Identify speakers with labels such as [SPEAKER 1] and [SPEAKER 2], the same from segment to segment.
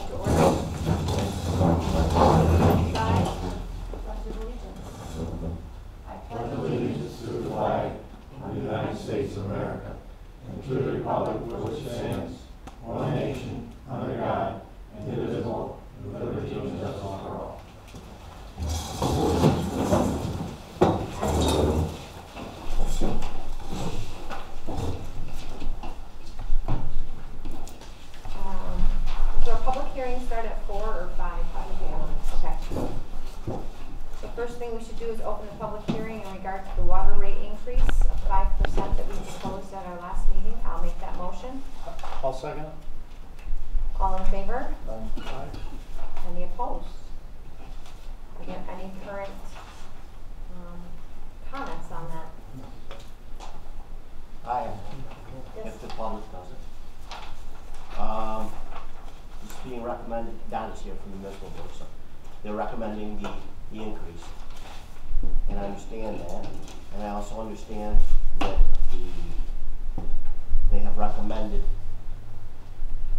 [SPEAKER 1] to order. Side, pledge of allegiance. I
[SPEAKER 2] pledge allegiance to the flag of the United States of America and to the republic for which it stands, one nation, under God, indivisible, with liberty and justice for all.
[SPEAKER 1] Does our public hearing start at 4 or 5? How do we do? Okay. The first thing we should do is open the public hearing in regard to the water rate increase of 5% that we proposed at our last meeting. I'll make that motion.
[SPEAKER 3] I'll second.
[SPEAKER 1] All in favor?
[SPEAKER 3] Aye.
[SPEAKER 1] Any opposed? Again, any current comments on that?
[SPEAKER 4] Aye.
[SPEAKER 1] Yes.
[SPEAKER 4] If the public does it. It's being recommended, Donna's here from the municipal board, so they're recommending the increase. And I understand that. And I also understand that they have recommended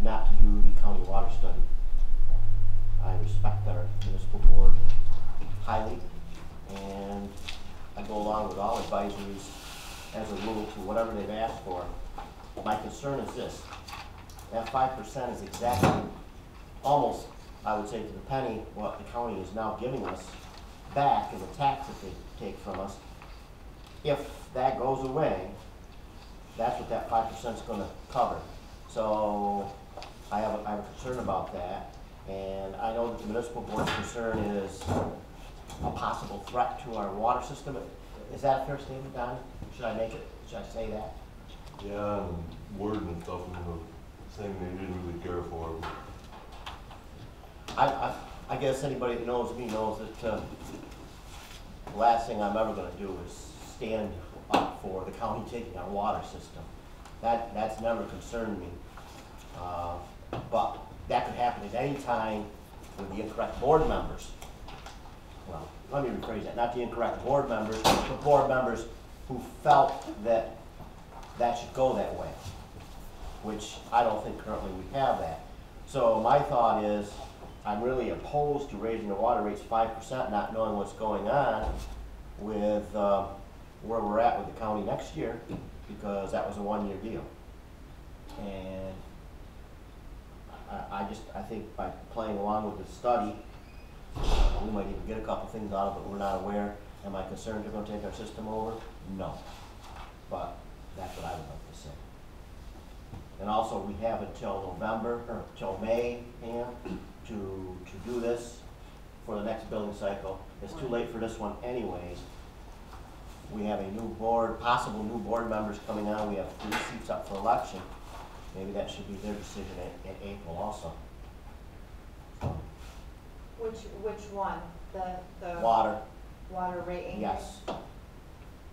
[SPEAKER 4] not to do the county water study. I respect our municipal board highly, and I go along with all advisories as a rule to whatever they've asked for. My concern is this: that 5% is exactly, almost, I would say to the penny, what the county is now giving us back as a tax that they take from us. If that goes away, that's what that 5% is going to cover. So I have a concern about that, and I know that the municipal board's concern is a possible threat to our water system. Is that a fair statement, Don? Should I make it? Should I say that?
[SPEAKER 5] Yeah, and word and stuff, saying they didn't really care for it.
[SPEAKER 4] I guess anybody that knows me knows that the last thing I'm ever going to do is stand up for the county taking our water system. That's never concerned me. But that could happen at any time with the incorrect board members. Well, let me rephrase that. Not the incorrect board members, but board members who felt that that should go that way, which I don't think currently we have that. So my thought is, I'm really opposed to raising the water rates 5%, not knowing what's going on with where we're at with the county next year, because that was a one-year deal. And I think by playing along with the study, we might even get a couple things out of it we're not aware. Am I concerned they're going to take our system over? No. But that's what I would like to say. And also, we have until November, or until May, Pam, to do this for the next billing cycle. It's too late for this one anyways. We have a new board, possible new board members coming on. We have 3 seats up for election. Maybe that should be their decision in April also.
[SPEAKER 1] Which one? The
[SPEAKER 4] Water.
[SPEAKER 1] water rate increase?
[SPEAKER 4] Yes.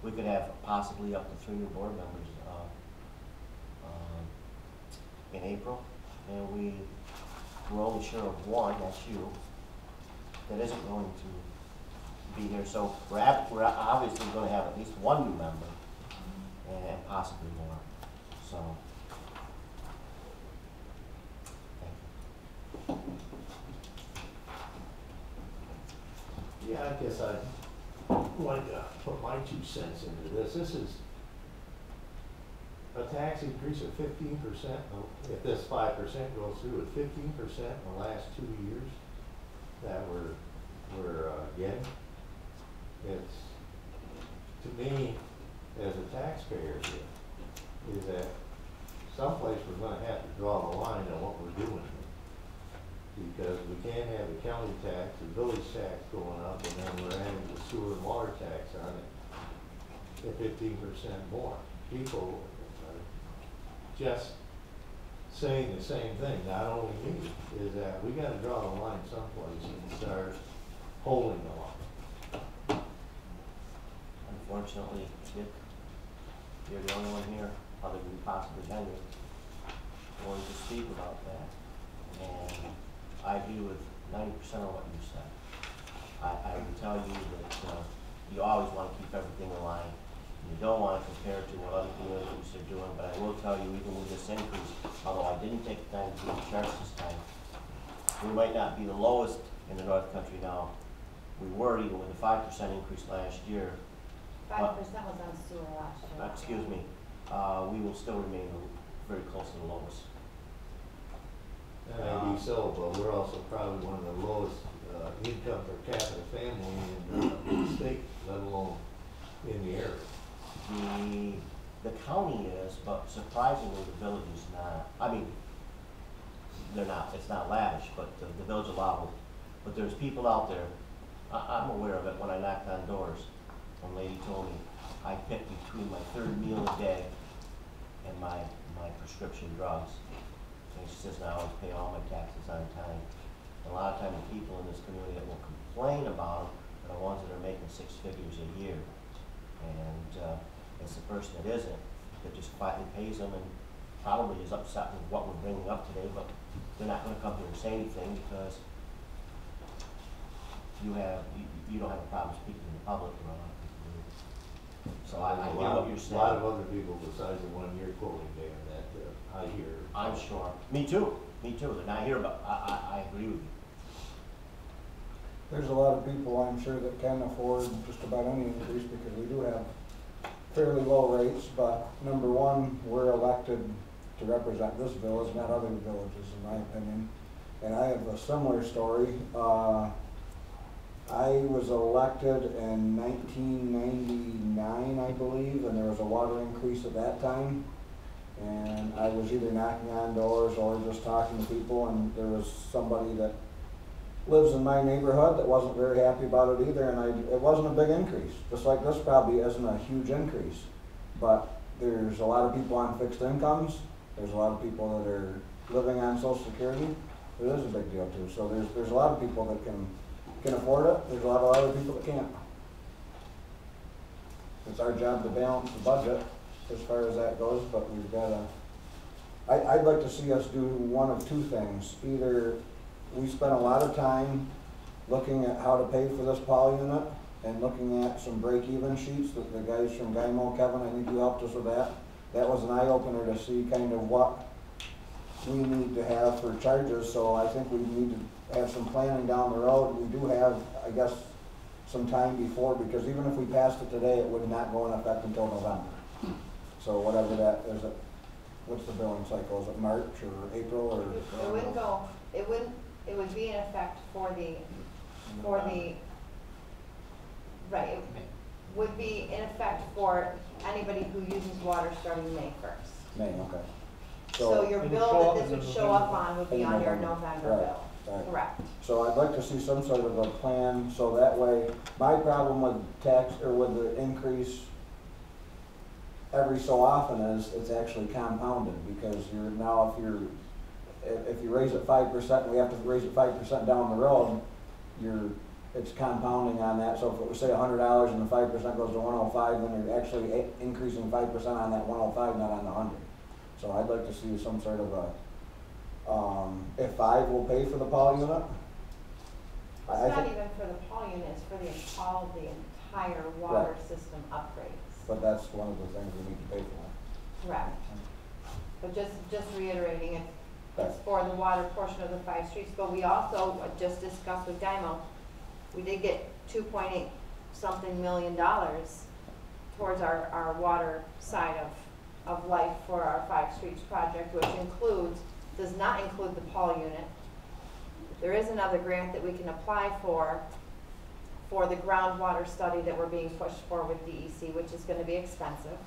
[SPEAKER 4] We could have possibly up to 3 new board members in April, and we're only sure of one, that's you, that isn't going to be here. So we're obviously going to have at least one new member, and possibly more. So, thank you.
[SPEAKER 2] Yeah, I guess I'd like to put my 2 cents into this. This is a tax increase of 15%. If this 5% goes through, at 15% in the last 2 years that we're getting. It's, to me, as a taxpayer here, is that someplace we're going to have to draw the line on what we're doing. Because we can't have the county tax, the village tax going up, and then we're adding the sewer and water tax on it at 15% more. People are just saying the same thing, not only me, is that we got to draw the line someplace and start holding the line.
[SPEAKER 4] Unfortunately, Dick, you're the only one here, other than possibly Henry, willing to speak about that. And I agree with 90% of what you said. I can tell you that you always want to keep everything in line. You don't want to compare to what other communities are doing, but I will tell you, even with this increase, although I didn't take the time to do the charts this time, We might not be the lowest in the North Country now. We were even with a 5% increase last year.
[SPEAKER 1] 5% was on sewer last year.
[SPEAKER 4] Excuse me, we will still remain very close to the lowest.
[SPEAKER 2] Maybe so, but we're also probably one of the lowest income per capita family in the state, let alone in the area.
[SPEAKER 4] The county is, but surprisingly the village is not. I mean, they're not, it's not lavish, but the village of Lowville. But there's people out there, I'm aware of it when I knocked on doors. One lady told me, I pick between my third meal a day and my prescription drugs. And she says, now I always pay all my taxes on time. And a lot of times the people in this community that will complain about them are the ones that are making 6 figures a year. And it's the person that isn't, that just quietly pays them and probably is upset with what we're bringing up today, but they're not gonna come here and say anything because you don't have a problem speaking in the public to a lot of people do. So I hear what you're saying.
[SPEAKER 2] A lot of other people besides the one you're quoting, Dan, that I hear.
[SPEAKER 4] I'm sure. Me too. They're not here, but I agree with you.
[SPEAKER 3] There's a lot of people, I'm sure, that can afford just about any increase because we do have fairly low rates, but number one, we're elected to represent this village, not other villages, in my opinion. And I have a similar story. I was elected in 1999, I believe, and there was a water increase at that time. And I was either knocking on doors or just talking to people, and there was somebody that lives in my neighborhood that wasn't very happy about it either, and it wasn't a big increase. Just like this probably isn't a huge increase, but there's a lot of people on fixed incomes. There's a lot of people that are living on Social Security. It is a big deal too. So there's a lot of people that can afford it. There's a lot of other people that can't. It's our job to balance the budget as far as that goes, but we've got to, I'd like to see us do one of two things. Either we spend a lot of time looking at how to pay for this poly unit and looking at some break-even sheets that the guys from Gymo, Kevin, I think you helped us with that. That was an eye-opener to see kind of what we need to have for charges, so I think we need to have some planning down the road. We do have, I guess, some time before, because even if we passed it today, it would not go in effect until November. So whatever that is, what's the billing cycle? Is it March or April or?
[SPEAKER 1] It wouldn't go, it would be in effect for the, right, it would be in effect for anybody who uses water starting May 1st.
[SPEAKER 3] May, okay.
[SPEAKER 1] So your bill that this would show up on would be
[SPEAKER 3] in
[SPEAKER 1] on your
[SPEAKER 3] November.
[SPEAKER 1] November
[SPEAKER 3] Right,
[SPEAKER 1] bill.
[SPEAKER 3] right.
[SPEAKER 1] Correct.
[SPEAKER 3] So I'd like to see some sort of a plan, so that way, my problem with tax, or with the increase every so often is it's actually compounded, because you're now, if you raise it 5%, we have to raise it 5% down the road, it's compounding on that. So if it was say $100 and the 5% goes to 105, then you're actually increasing 5% on that 105, not on the 100. So I'd like to see some sort of a, if 5 will pay for the poly unit.
[SPEAKER 1] It's not even for the poly unit, it's for the entire water system upgrades.
[SPEAKER 3] But that's one of the things we need to pay for.
[SPEAKER 1] Correct. But just reiterating, it's for the water portion of the 5 streets, but we also just discussed with Dymo, we did get $2.8 something million towards our water side of life for our 5 streets project, which does not include the poly unit. There is another grant that we can apply for the groundwater study that we're being pushed for with DEC, which is going to be expensive.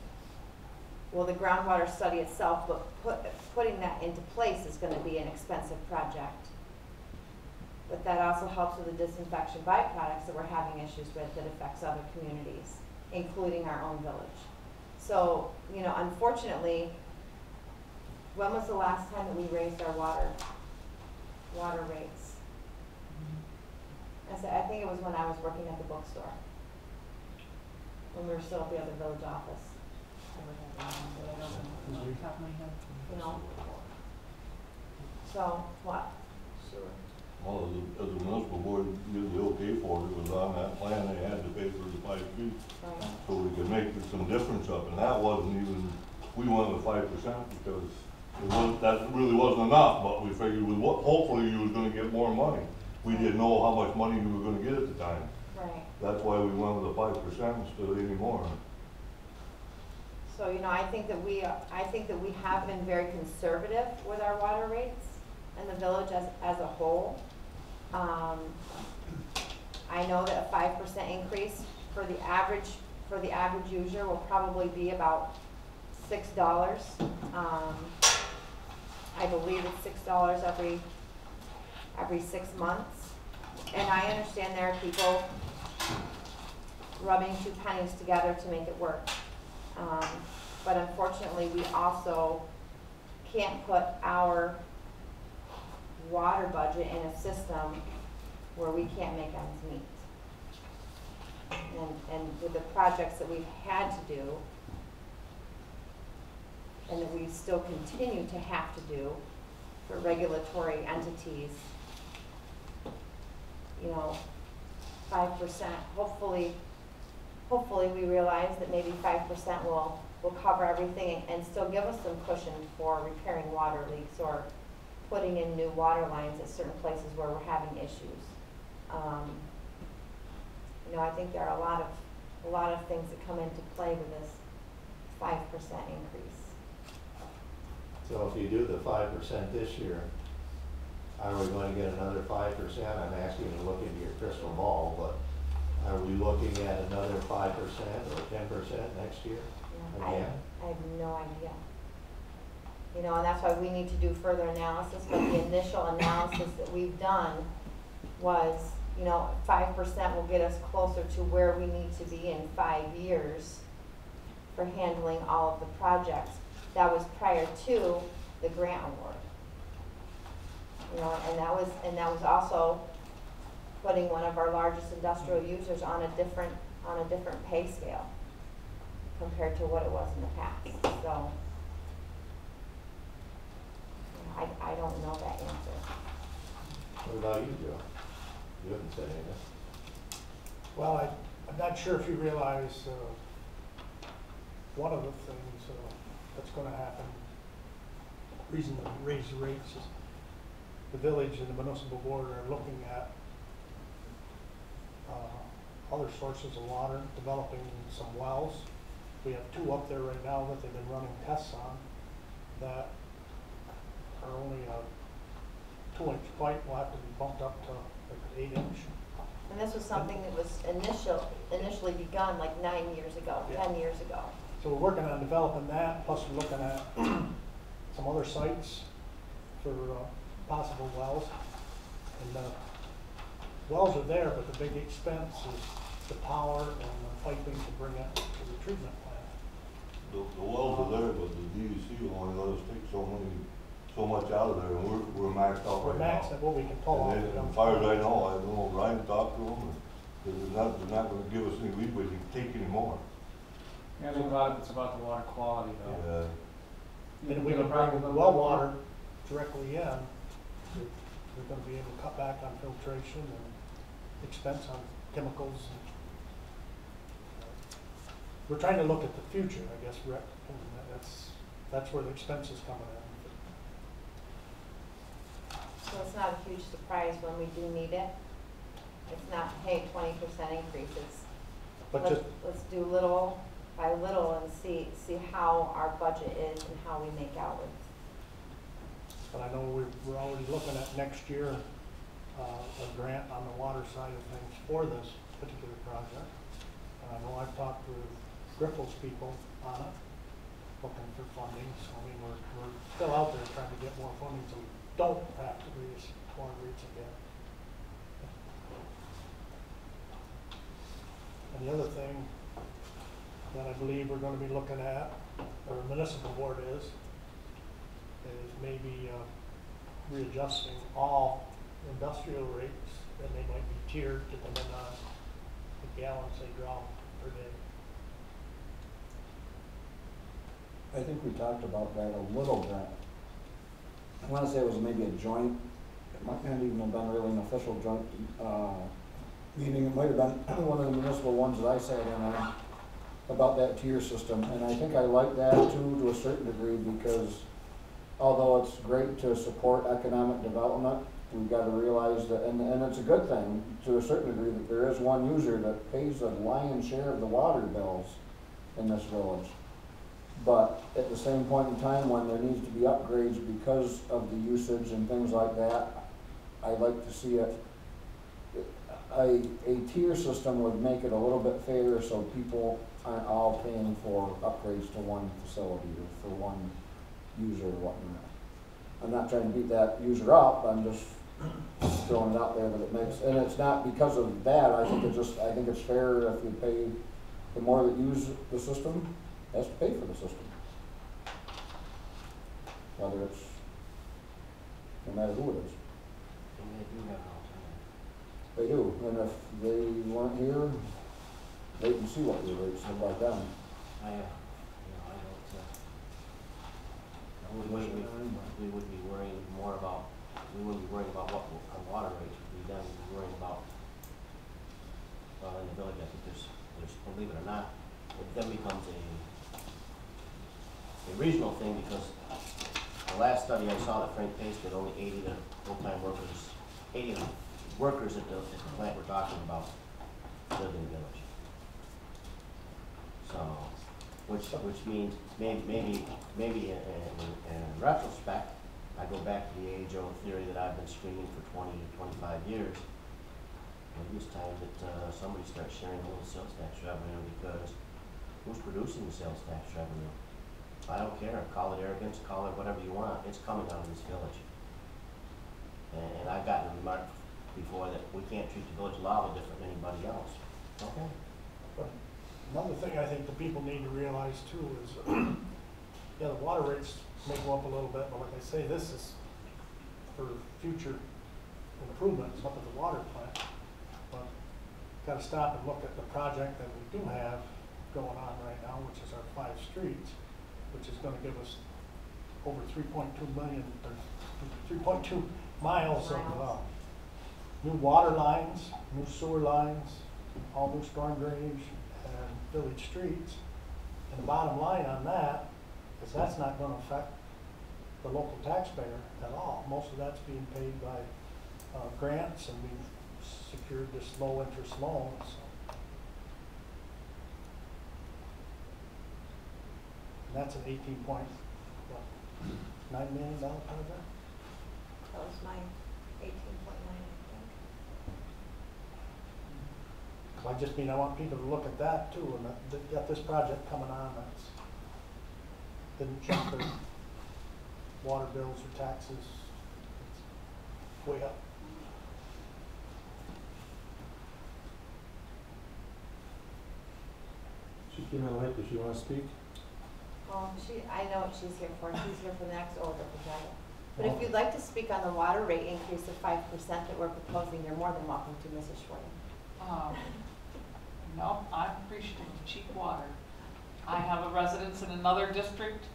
[SPEAKER 1] Well, the groundwater study itself, but putting that into place is going to be an expensive project. But that also helps with the disinfection byproducts that we're having issues with that affects other communities, including our own village. So, you know, unfortunately, when was the last time that we raised our water rates? I think it was when I was working at the bookstore, when we were still at the other village office. You know. So what?
[SPEAKER 5] Well, as a municipal board, the okay for it was on that plan, they had to pay for the 5 feet.
[SPEAKER 1] Right.
[SPEAKER 5] So we could make some difference up, and that wasn't even, we wanted the 5% because That really wasn't enough, but we figured hopefully you was gonna get more money. We didn't know how much money you were gonna get at the time.
[SPEAKER 1] Right.
[SPEAKER 5] That's why we went with the 5% instead of any more.
[SPEAKER 1] So, you know, I think that we have been very conservative with our water rates in the village as a whole. I know that a 5% increase for the average user will probably be about $6. I believe it's $6 every 6 months. And I understand there are people rubbing 2 pennies together to make it work. But unfortunately, we also can't put our water budget in a system where we can't make ends meet. And with the projects that we've had to do, and that we still continue to have to do for regulatory entities, you know, 5%, hopefully we realize that maybe 5% will cover everything and still give us some cushion for repairing water leaks or putting in new water lines at certain places where we're having issues. You know, I think there are a lot of things that come into play with this 5% increase.
[SPEAKER 2] So if you do the 5% this year, are we going to get another 5%? I'm asking you to look into your crystal ball, but are we looking at another 5% or 10% next year?
[SPEAKER 1] Yeah,
[SPEAKER 2] Again?
[SPEAKER 1] I have no idea. You know, and that's why we need to do further analysis, but the initial analysis that we've done was, you know, 5% will get us closer to where we need to be in 5 years for handling all of the projects. That was prior to the grant award. You know, and that was also putting one of our largest industrial users on a different pay scale compared to what it was in the past. So I don't know that answer.
[SPEAKER 2] What about you, Joe? You haven't said anything.
[SPEAKER 6] Well, I'm not sure if you realize one of the things that's going to happen, reason to raise the rates is the village and the municipal board are looking at other sources of water, developing some wells. We have 2 up there right now that they've been running tests on that are only a 2-inch pipe, will have to be bumped up to like an 8-inch.
[SPEAKER 1] And this was something that was initially begun like 9 years ago,
[SPEAKER 6] Yeah.
[SPEAKER 1] 10 years ago.
[SPEAKER 6] So we're working on developing that, plus we're looking at some other sites for possible wells. And the wells are there, but the big expense is the power and the piping to bring it to the treatment plant.
[SPEAKER 5] The wells are there, but the DEC only let us take so much out of there, and we're maxed out
[SPEAKER 6] We're
[SPEAKER 5] right now.
[SPEAKER 6] maxed at what we can pull off.
[SPEAKER 5] And as far as I know, Ryan talked to them, and they're not gonna give us any leeway to take any more.
[SPEAKER 7] Yeah, I think a lot of it's about the water quality though.
[SPEAKER 5] Yeah.
[SPEAKER 6] And if we can bring well water directly in, we're gonna be able to cut back on filtration and expense on chemicals. We're trying to look at the future, I guess, Rick, and that's where the expense is coming in.
[SPEAKER 1] So it's not a huge surprise when we do need it. It's not, hey, 20% increases.
[SPEAKER 6] But
[SPEAKER 1] Let's do little by little and see how our budget is and how we make out with.
[SPEAKER 6] But I know we're already looking at next year, a grant on the water side of things for this particular project. And I know I've talked with Griffles people on it, looking for funding. So I mean, we're still out there trying to get more funding so we don't have to raise water rates again. And the other thing that I believe we're going to be looking at, or the municipal board is maybe readjusting all industrial rates, and they might be tiered depending on the gallons they draw per day.
[SPEAKER 3] I think we talked about that a little bit. I want to say it was maybe a joint, it might not even have been really an official joint meeting. It might have been one of the municipal ones that I sat in on about that tier system. And I think I like that too to a certain degree because although it's great to support economic development, we've gotta realize that, and it's a good thing to a certain degree, that there is one user that pays the lion's share of the water bills in this village. But at the same point in time, when there needs to be upgrades because of the usage and things like that, I'd like to see it, a tier system would make it a little bit fairer so people aren't all paying for upgrades to one facility or for one user or whatnot. I'm not trying to beat that user up, I'm just throwing it out there that it makes, and it's not because of that, I think it's fair if you pay, the more that use the system, has to pay for the system. Whether it's, no matter who it is.
[SPEAKER 4] And they do have an alternative.
[SPEAKER 3] They do, and if they weren't here, wait and see what the rates look like then.
[SPEAKER 4] I don't, we would be worrying more about, we wouldn't be worrying about what our water rates would be then, we'd be worrying about, in the village, I think there's, believe it or not, it then becomes a regional thing, because the last study I saw that Frank pasted, only 80 of the full-time workers, 80 of the workers at the plant we're talking about live in the village. So, which means maybe in retrospect, I go back to the age-old theory that I've been screaming for 20, 25 years. Maybe it's time that somebody starts sharing a little sales tax revenue, because who's producing the sales tax revenue? I don't care, call it arrogance, call it whatever you want, it's coming out of this village. And I've gotten a remark before that we can't treat the village of Lowville different than anybody else. Okay.
[SPEAKER 6] But another thing I think the people need to realize too is, yeah, the water rates may go up a little bit, but like I say, this is for future improvements up at the water plant. But gotta stop and look at the project that we do have going on right now, which is our 5 streets, which is gonna give us over 3.2 million, or 3.2 miles of new water lines, new sewer lines, all new storm drainage, and village streets. And the bottom line on that is that's not gonna affect the local taxpayer at all. Most of that's being paid by grants, and we've secured this low interest loan. So. And that's an $18.9 million project.
[SPEAKER 1] That was my 18.9, I
[SPEAKER 6] I just mean, I want people to look at that too, and they've got this project coming on that's didn't jump their water bills or taxes. It's way up.
[SPEAKER 2] She came in late, does she wanna speak?
[SPEAKER 1] Well, I know what she's here for. She's here for the next order project. But if you'd like to speak on the water rate increase of 5% that we're proposing, you're more than welcome to, Mrs. Schwartz.
[SPEAKER 8] No, I'm appreciative of cheap water. I have a residence in another district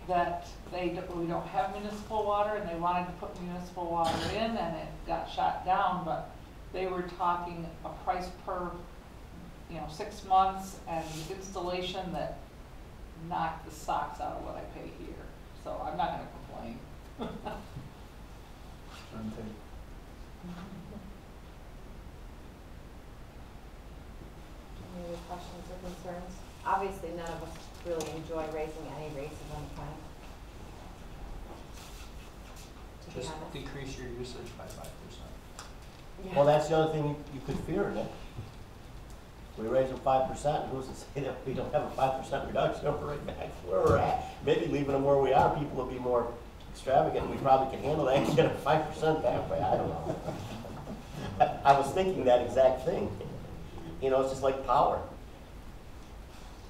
[SPEAKER 8] that we don't have municipal water, and they wanted to put municipal water in, and it got shot down, but they were talking a price per, 6 months and installation that knocked the socks out of what I pay here. So I'm not gonna complain.
[SPEAKER 1] Any other questions or concerns? Obviously, none of us really enjoy raising any rates of any kind. To be
[SPEAKER 7] Just
[SPEAKER 1] honest.
[SPEAKER 7] decrease your usage by 5%.
[SPEAKER 1] Yeah.
[SPEAKER 4] Well, that's the other thing you could fear, Nick. We raise them 5%, who's to say that we don't have a 5% reduction, we're right back where we're at. Maybe leaving them where we are, people will be more extravagant, we probably can handle that and get a 5% back way, I don't know. I was thinking that exact thing. It's just like power.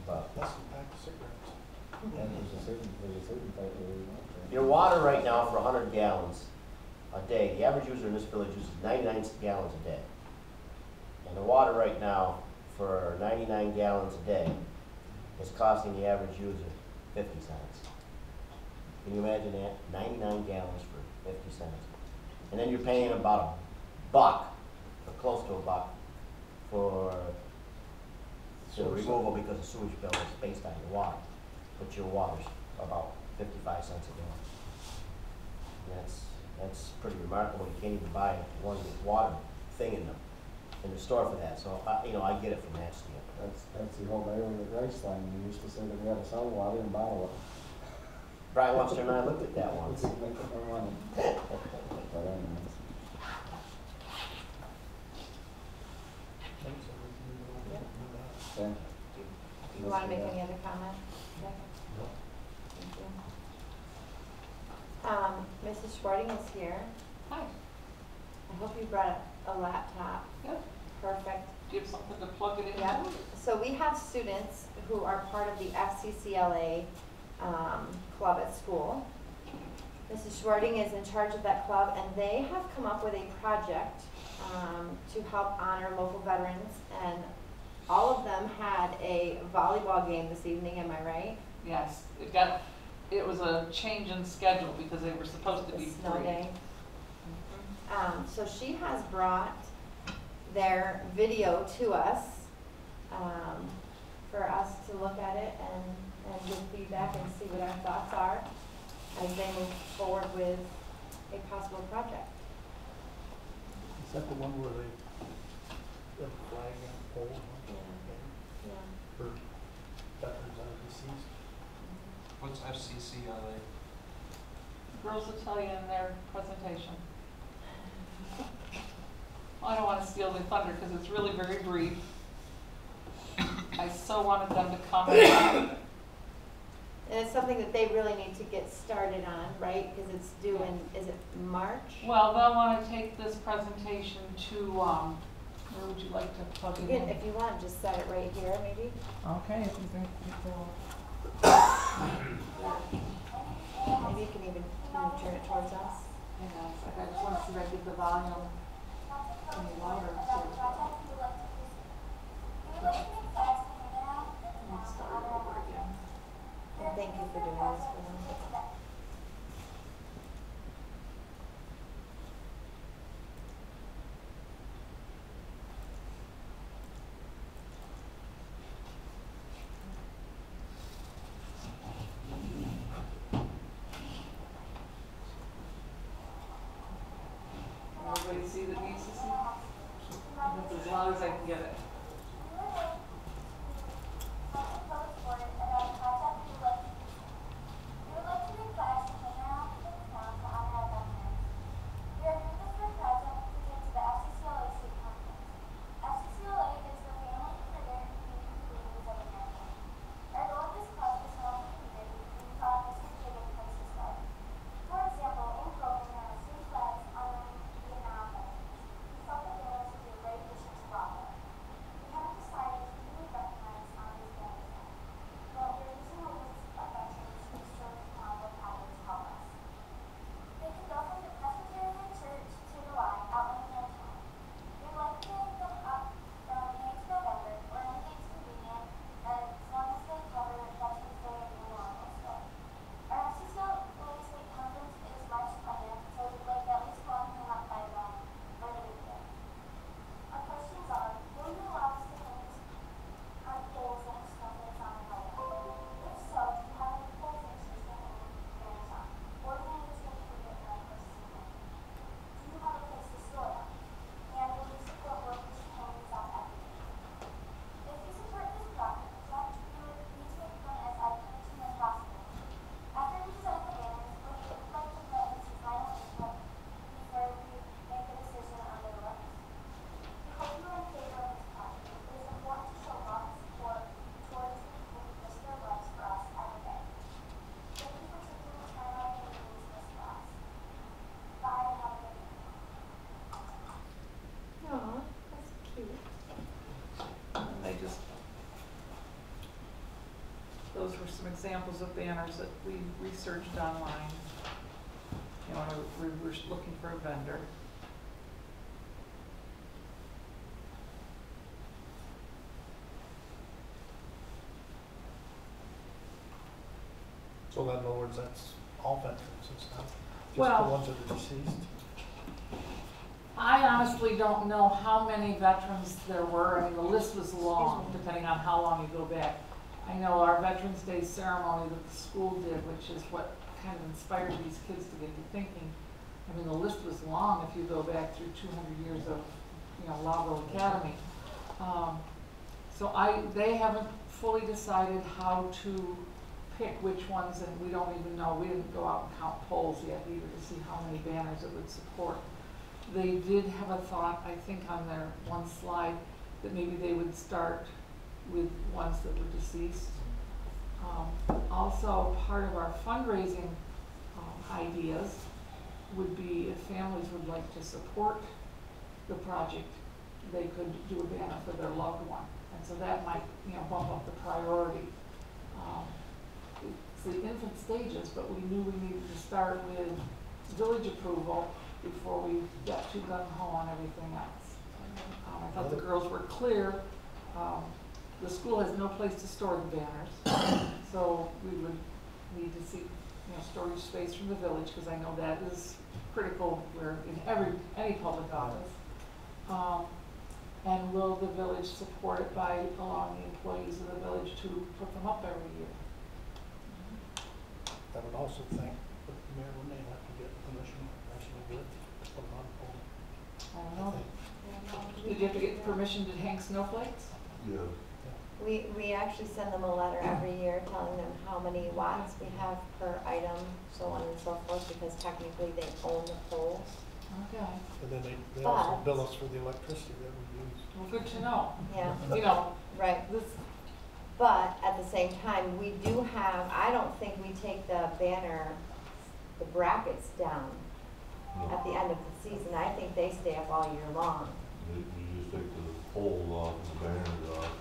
[SPEAKER 4] But
[SPEAKER 6] That's the pack of cigarettes.
[SPEAKER 3] And there's a certain type of,
[SPEAKER 4] your water right now for 100 gallons a day, the average user in this village uses 99 gallons a day. And the water right now for 99 gallons a day is costing the average user 50 cents. Can you imagine that? 99 gallons for 50 cents. And then you're paying about $1, or close to $1, for the removal because the sewage bill is based on your water. But your water's about 55 cents a gallon. And that's pretty remarkable. You can't even buy one water thing in the store for that. So, I get it from that standpoint.
[SPEAKER 3] That's the whole area with the rice line, we used to say that we had to sell water and bottle it.
[SPEAKER 4] Brian Webster and I looked at that once.
[SPEAKER 3] Make more money. But anyways.
[SPEAKER 6] Thanks, so we can move it over
[SPEAKER 1] Yeah.
[SPEAKER 6] to that.
[SPEAKER 3] Okay.
[SPEAKER 1] Do you want to make any other comment? Thank you. Mrs. Schwarting is here.
[SPEAKER 8] Hi.
[SPEAKER 1] I hope you brought a laptop.
[SPEAKER 8] Yep.
[SPEAKER 1] Perfect.
[SPEAKER 8] Do you have something to plug it into?
[SPEAKER 1] Yeah, so we have students who are part of the FCCLA club at school. Mrs. Schwarting is in charge of that club, and they have come up with a project to help honor local veterans, and all of them had a volleyball game this evening, am I right?
[SPEAKER 8] Yes, it was a change in schedule because they were supposed to be
[SPEAKER 1] The
[SPEAKER 8] free.
[SPEAKER 1] snow day. So she has brought their video to us for us to look at it and give feedback and see what our thoughts are as they move forward with a possible project.
[SPEAKER 6] Is that the one where they have a flag and a pole
[SPEAKER 1] Yeah.
[SPEAKER 6] for veterans that are deceased?
[SPEAKER 7] What's FCCLA?
[SPEAKER 8] Girls will tell you in their presentation. I don't want to steal the thunder because it's really very brief. I so wanted them to come.
[SPEAKER 1] And it's something that they really need to get started on, right? Because it's due in, is it March?
[SPEAKER 8] Well, they'll want to take this presentation to, where would you like to plug
[SPEAKER 1] You
[SPEAKER 8] it
[SPEAKER 1] can,
[SPEAKER 8] in?
[SPEAKER 1] if you want, just set it right here, maybe.
[SPEAKER 8] Okay, if you think people.
[SPEAKER 1] Maybe you can even turn it towards us.
[SPEAKER 8] I just want to see if I get the volume any louder too. Let's start over again.
[SPEAKER 1] And thank you for doing this for them.
[SPEAKER 8] Everybody see that needs to see? That's as loud as I can get it.
[SPEAKER 1] Aw, that's cute.
[SPEAKER 8] And they just, those were some examples of banners that we researched online. You know, we were looking for a vendor.
[SPEAKER 6] So in other words, that's all veterans, it's not just
[SPEAKER 8] Well-
[SPEAKER 6] the ones that are deceased?
[SPEAKER 8] I honestly don't know how many veterans there were. I mean, the list was long, depending on how long you go back. I know our Veterans Day ceremony that the school did, which is what kind of inspired these kids to get to thinking. I mean, the list was long if you go back through 200 years of, Lowville Academy. They haven't fully decided how to pick which ones, and we don't even know, we didn't go out and count polls yet either to see how many banners it would support. They did have a thought, I think on their one slide, that maybe they would start with ones that were deceased. Also, part of our fundraising ideas would be if families would like to support the project, they could do a banner for their loved one. And so that might, bump up the priority. It's the infant stages, but we knew we needed to start with village approval before we got too gung-ho on everything else. I thought the girls were clear. The school has no place to store the banners, so we would need to see, storage space from the village, because I know that is critical where in any public office. And will the village support it by allowing the employees of the village to put them up every year?
[SPEAKER 6] I would also think that the mayor may have to get permission, National Grid, to put them on the pole.
[SPEAKER 8] I don't know. Did you have to get permission to hang snowflakes?
[SPEAKER 5] Yeah.
[SPEAKER 1] We actually send them a letter every year telling them how many watts we have per item, so on and so forth, because technically they own the poles.
[SPEAKER 8] Okay.
[SPEAKER 6] And then they also
[SPEAKER 1] But-
[SPEAKER 6] bill us for the electricity that we use.
[SPEAKER 8] Well, good to know.
[SPEAKER 1] Yeah. Right. But at the same time, we do have, I don't think we take the banner, the brackets down at the end of the season. I think they stay up all year long.
[SPEAKER 5] You just take the pole off, the banners off.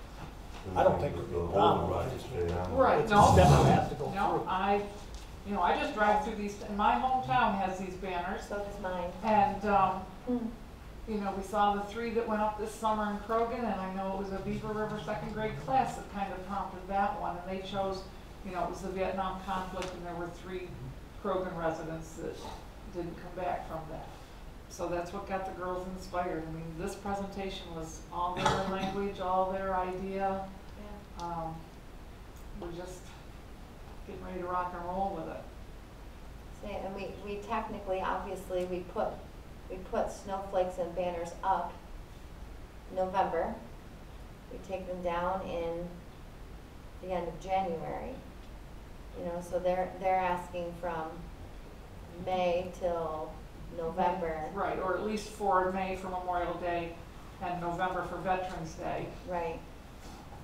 [SPEAKER 6] I don't think
[SPEAKER 5] the
[SPEAKER 6] it'd be
[SPEAKER 5] whole
[SPEAKER 6] done,
[SPEAKER 5] right
[SPEAKER 6] I just-
[SPEAKER 5] stay on.
[SPEAKER 8] Right,
[SPEAKER 6] It's a
[SPEAKER 8] no.
[SPEAKER 6] step that has to go
[SPEAKER 8] No,
[SPEAKER 6] through.
[SPEAKER 8] I just drive through these, and my hometown has these banners.
[SPEAKER 1] So does mine.
[SPEAKER 8] And, we saw the 3 that went up this summer in Krogan, and I know it was a Beaver River second grade class that kind of prompted that one. And they chose, it was the Vietnam conflict, and there were 3 Krogan residents that didn't come back from that. So that's what got the girls inspired. I mean, this presentation was all their language, all their idea.
[SPEAKER 1] Yeah.
[SPEAKER 8] We're just getting ready to rock and roll with it.
[SPEAKER 1] See, and we technically, obviously, we put snowflakes and banners up November. We take them down in the end of January. So they're asking from May till November.
[SPEAKER 8] Right, or at least for May for Memorial Day and November for Veterans Day.
[SPEAKER 1] Right.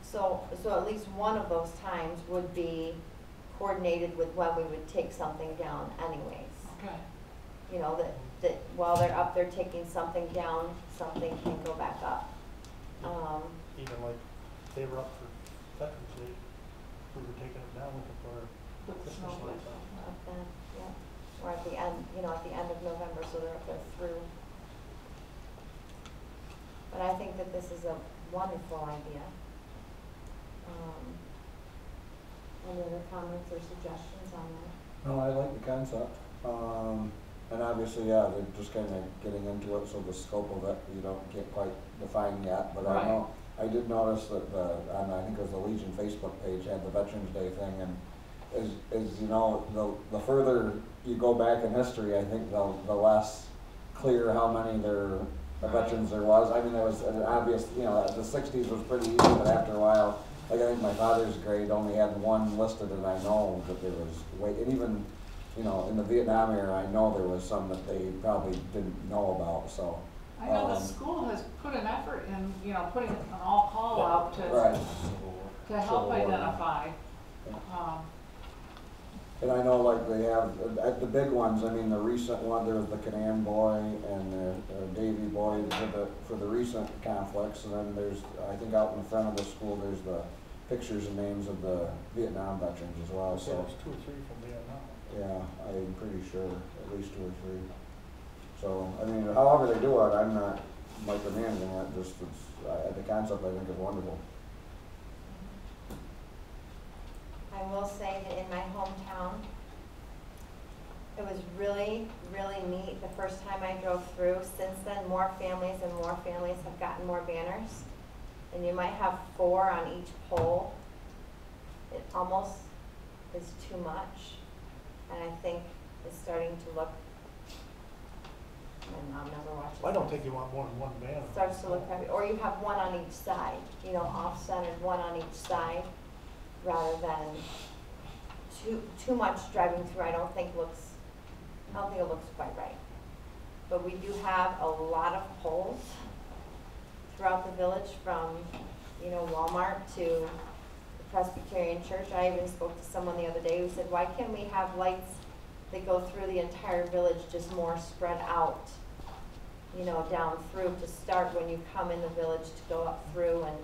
[SPEAKER 1] So at least one of those times would be coordinated with when we would take something down anyways.
[SPEAKER 8] Okay.
[SPEAKER 1] That while they're up there taking something down, something can go back up.
[SPEAKER 6] Even like, they were up for Veterans Day, if we were taking it down, we could put our
[SPEAKER 8] With the
[SPEAKER 6] Christmas
[SPEAKER 8] snowflakes.
[SPEAKER 6] lights on.
[SPEAKER 1] Up then, yeah. Or at the end, at the end of November, so they're up there through. But I think that this is a wonderful idea. Any other comments or suggestions on that?
[SPEAKER 3] No, I like the concept. And obviously, yeah, they're just kind of getting into it, so the scope of it, you don't get quite defined yet. But
[SPEAKER 8] Right.
[SPEAKER 3] I did notice that I think it was the Legion Facebook page had the Veterans Day thing, and the further you go back in history, I think the less clear how many veterans there was. I mean, there was an obvious, the 60s was pretty easy, but after a while, like I think my father's grade only had 1 listed, and I know that there was and even, in the Vietnam era, I know there was some that they probably didn't know about, so.
[SPEAKER 8] I know the school has put an effort in, putting an all call out
[SPEAKER 3] Right.
[SPEAKER 8] to help
[SPEAKER 3] So,
[SPEAKER 8] identify.
[SPEAKER 3] And I know like they have, the big ones, I mean, the recent one, there was the Canaan boy and the Davy boy for the recent conflicts, and then there's, I think out in the front of the school, there's the pictures and names of the Vietnam veterans as well,
[SPEAKER 6] So
[SPEAKER 3] so.
[SPEAKER 6] there's 2 or 3 from Vietnam.
[SPEAKER 3] Yeah, I'm pretty sure, at least 2 or 3. So, I mean, however they do it, I'm not micromanaging it, the concept I think is wonderful.
[SPEAKER 1] I will say that in my hometown, it was really, really neat the first time I drove through. Since then, more families and more families have gotten more banners. And you might have 4 on each pole. it almost is too much. And I think it's starting to look, my mom never watches.
[SPEAKER 6] I don't think you want more than one banner.
[SPEAKER 1] It starts to look heavy, or you have one on each side, you know, off-centered, one on each side, rather than too much driving through. I don't think it looks quite right. But we do have a lot of poles throughout the village, from, you know, Walmart to the Presbyterian Church. I even spoke to someone the other day who said, why can't we have lights that go through the entire village, just more spread out, you know, down through, to start when you come in the village, to go up through, and,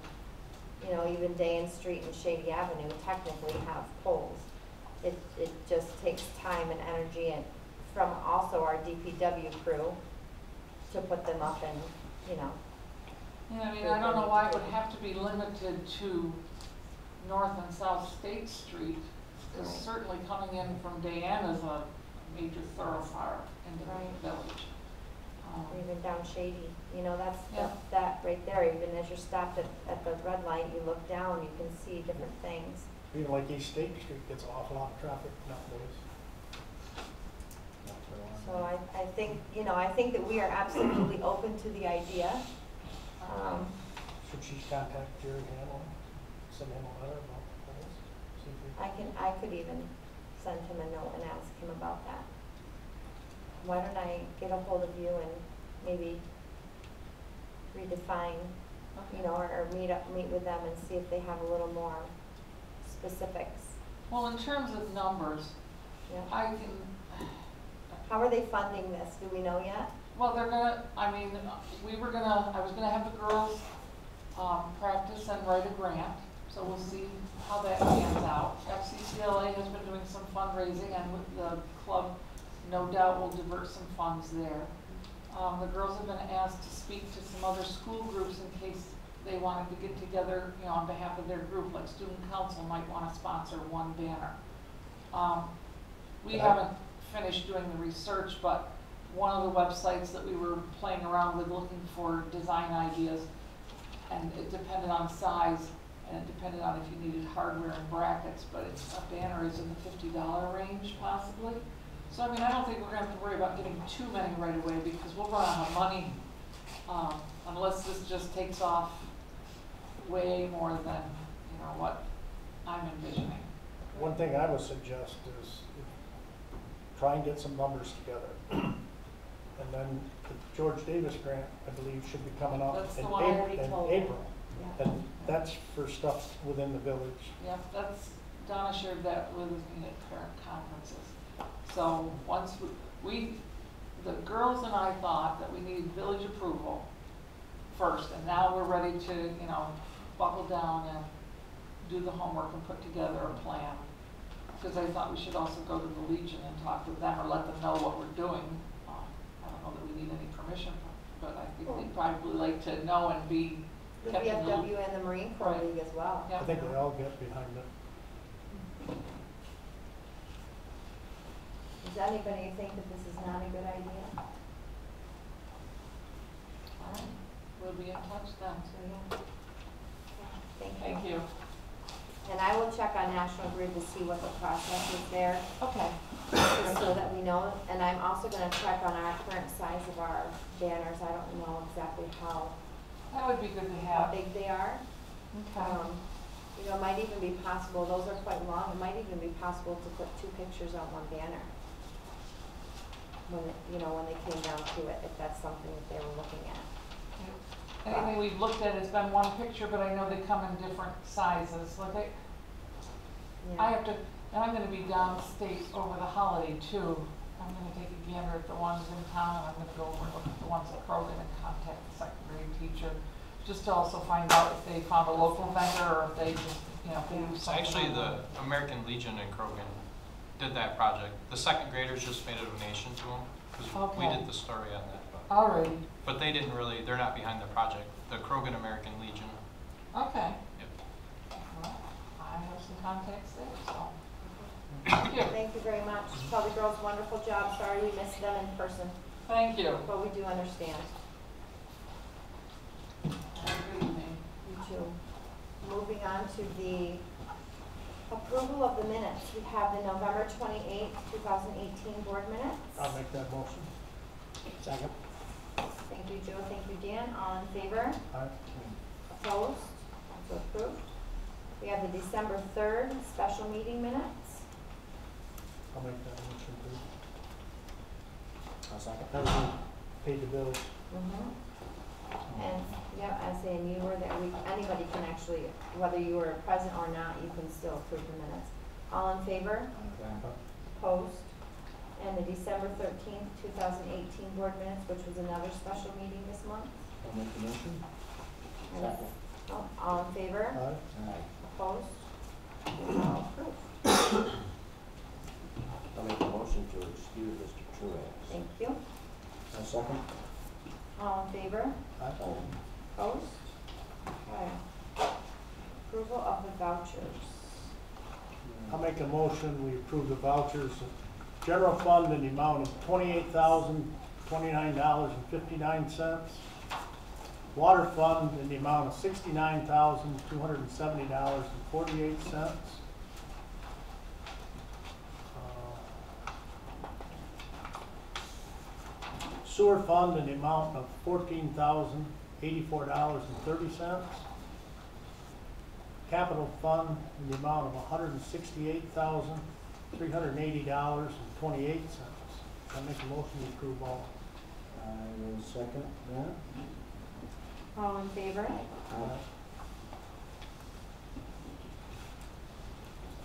[SPEAKER 1] you know, even Dayan Street and Shady Avenue technically have poles. It just takes time and energy, and from also our DPW crew to put them up, and, you know.
[SPEAKER 8] Yeah, I mean, I don't know why it would have to be limited to North and South State Street, because
[SPEAKER 1] Right.
[SPEAKER 8] certainly coming in from Dayan is a major thoroughfare into
[SPEAKER 1] Right.
[SPEAKER 8] the village.
[SPEAKER 1] Or even down Shady, you know, that's,
[SPEAKER 8] Yeah.
[SPEAKER 1] that right there, even as you're stopped at the red light, you look down, you can see different things.
[SPEAKER 6] Even like East State Street gets an awful lot of traffic nowadays.
[SPEAKER 1] So I think, you know, I think that we are absolutely open to the idea.
[SPEAKER 6] Should she contact Jerry Hamill, send him a letter about the polls? See if he-
[SPEAKER 1] I could even send him a note and ask him about that. Why don't I get a hold of you and maybe redefine, you know, or meet with them and see if they have a little more specifics.
[SPEAKER 8] Well, in terms of numbers,
[SPEAKER 1] Yeah.
[SPEAKER 8] I can,
[SPEAKER 1] How are they funding this? Do we know yet?
[SPEAKER 8] well, they're gonna, I mean, I was gonna have the girls, practice and write a grant, so we'll see how that pans out. FCCLA has been doing some fundraising, and with the club, no doubt will divert some funds there. The girls have been asked to speak to some other school groups in case they wanted to get together, you know, on behalf of their group, like student council might wanna sponsor one banner. We haven't finished doing the research, but one of the websites that we were playing around with looking for design ideas, and it depended on size, and it depended on if you needed hardware and brackets, but a banner is in the $50 range possibly. So I mean, I don't think we're gonna have to worry about getting too many right away, because we'll run out of money, unless this just takes off way more than, you know, what I'm envisioning.
[SPEAKER 6] One thing I would suggest is try and get some numbers together. And then the George Davis grant, I believe, should be coming up
[SPEAKER 8] That's
[SPEAKER 6] in
[SPEAKER 8] the one I
[SPEAKER 1] already told.
[SPEAKER 6] April.
[SPEAKER 1] Yeah.
[SPEAKER 6] And that's for stuff within the village.
[SPEAKER 8] Yeah, Donna shared that with me at parent conferences. So once the girls and I thought that we needed village approval first, and now we're ready to, you know, buckle down and do the homework and put together a plan. Because I thought we should also go to the Legion and talk with them, or let them know what we're doing. I don't know that we need any permission, but I think they'd probably like to know and be
[SPEAKER 1] The
[SPEAKER 8] kept in the loop.
[SPEAKER 1] VFW and the Marine Corps
[SPEAKER 8] Right.
[SPEAKER 1] League as well.
[SPEAKER 8] Yeah.
[SPEAKER 6] I think they all get behind it.
[SPEAKER 1] Does anybody think that this is not a good idea?
[SPEAKER 8] All right, we'll be in touch then.
[SPEAKER 1] So, yeah. Thank you.
[SPEAKER 8] Thank you.
[SPEAKER 1] And I will check on National Grid to see what the process is there,
[SPEAKER 8] Okay.
[SPEAKER 1] just so that we know. And I'm also gonna check on our current size of our banners. I don't know exactly how
[SPEAKER 8] That would be good to have.
[SPEAKER 1] big they are.
[SPEAKER 8] Okay.
[SPEAKER 1] You know, it might even be possible, those are quite long, it might even be possible to put two pictures on one banner. When they came down to it, if that's something that they were looking at.
[SPEAKER 8] Anything we've looked at has been one picture, but I know they come in different sizes. Like I
[SPEAKER 1] Yeah.
[SPEAKER 8] have to, and I'm gonna be downstate over the holiday too. I'm gonna take a gander at the ones in town, and I'm gonna go over and look at the ones at Krogan and contact the second grade teacher, just to also find out if they found a local vendor, or if they just, you know, if they do
[SPEAKER 9] It's
[SPEAKER 8] something.
[SPEAKER 9] actually the American Legion in Krogan did that project. The second graders just made a donation to them, because we
[SPEAKER 8] Okay.
[SPEAKER 9] did the story on that.
[SPEAKER 8] Alrighty,
[SPEAKER 9] But they didn't really, they're not behind the project. The Krogan American Legion.
[SPEAKER 8] okay.
[SPEAKER 9] Yep.
[SPEAKER 8] Well, I have some contacts there, so. Thank you.
[SPEAKER 1] Thank you very much. Tell the girls wonderful job. Sorry we missed them in person,
[SPEAKER 8] Thank you.
[SPEAKER 1] but we do understand.
[SPEAKER 8] Have a good evening.
[SPEAKER 1] You too. Moving on to the Approval of the minutes. We have the November 28th, 2018 board minutes.
[SPEAKER 6] I'll make that motion. Second.
[SPEAKER 1] Thank you, Joe. Thank you, Dan. All in favor?
[SPEAKER 6] Aye.
[SPEAKER 1] Opposed? Also approved. We have the December 3rd special meeting minutes.
[SPEAKER 6] I'll make that motion too.
[SPEAKER 4] I'll second.
[SPEAKER 6] That was paid the bills.
[SPEAKER 1] And, yeah, I say, and you were there, anybody can actually, whether you were present or not, you can still approve the minutes. All in favor? Opposed? And the December 13th, 2018 board minutes, which was another special meeting this month.
[SPEAKER 4] I'll make the motion.
[SPEAKER 1] And all in favor?
[SPEAKER 6] Aye.
[SPEAKER 4] Aye.
[SPEAKER 1] Opposed? All approved.
[SPEAKER 4] I'll make the motion to excuse Mr. Truax.
[SPEAKER 1] Thank you.
[SPEAKER 3] A second?
[SPEAKER 1] All in favor?
[SPEAKER 6] Aye.
[SPEAKER 1] Opposed? Okay. Approval of the vouchers.
[SPEAKER 6] I'll make a motion, we approve the vouchers. General fund in the amount of $28,029.59. Water fund in the amount of $69,270.48. Sewer fund in the amount of $14,084.30. Capital fund in the amount of $168,380.28. I make a motion to approve all.
[SPEAKER 3] I will second that.
[SPEAKER 1] All in favor?
[SPEAKER 3] Aye.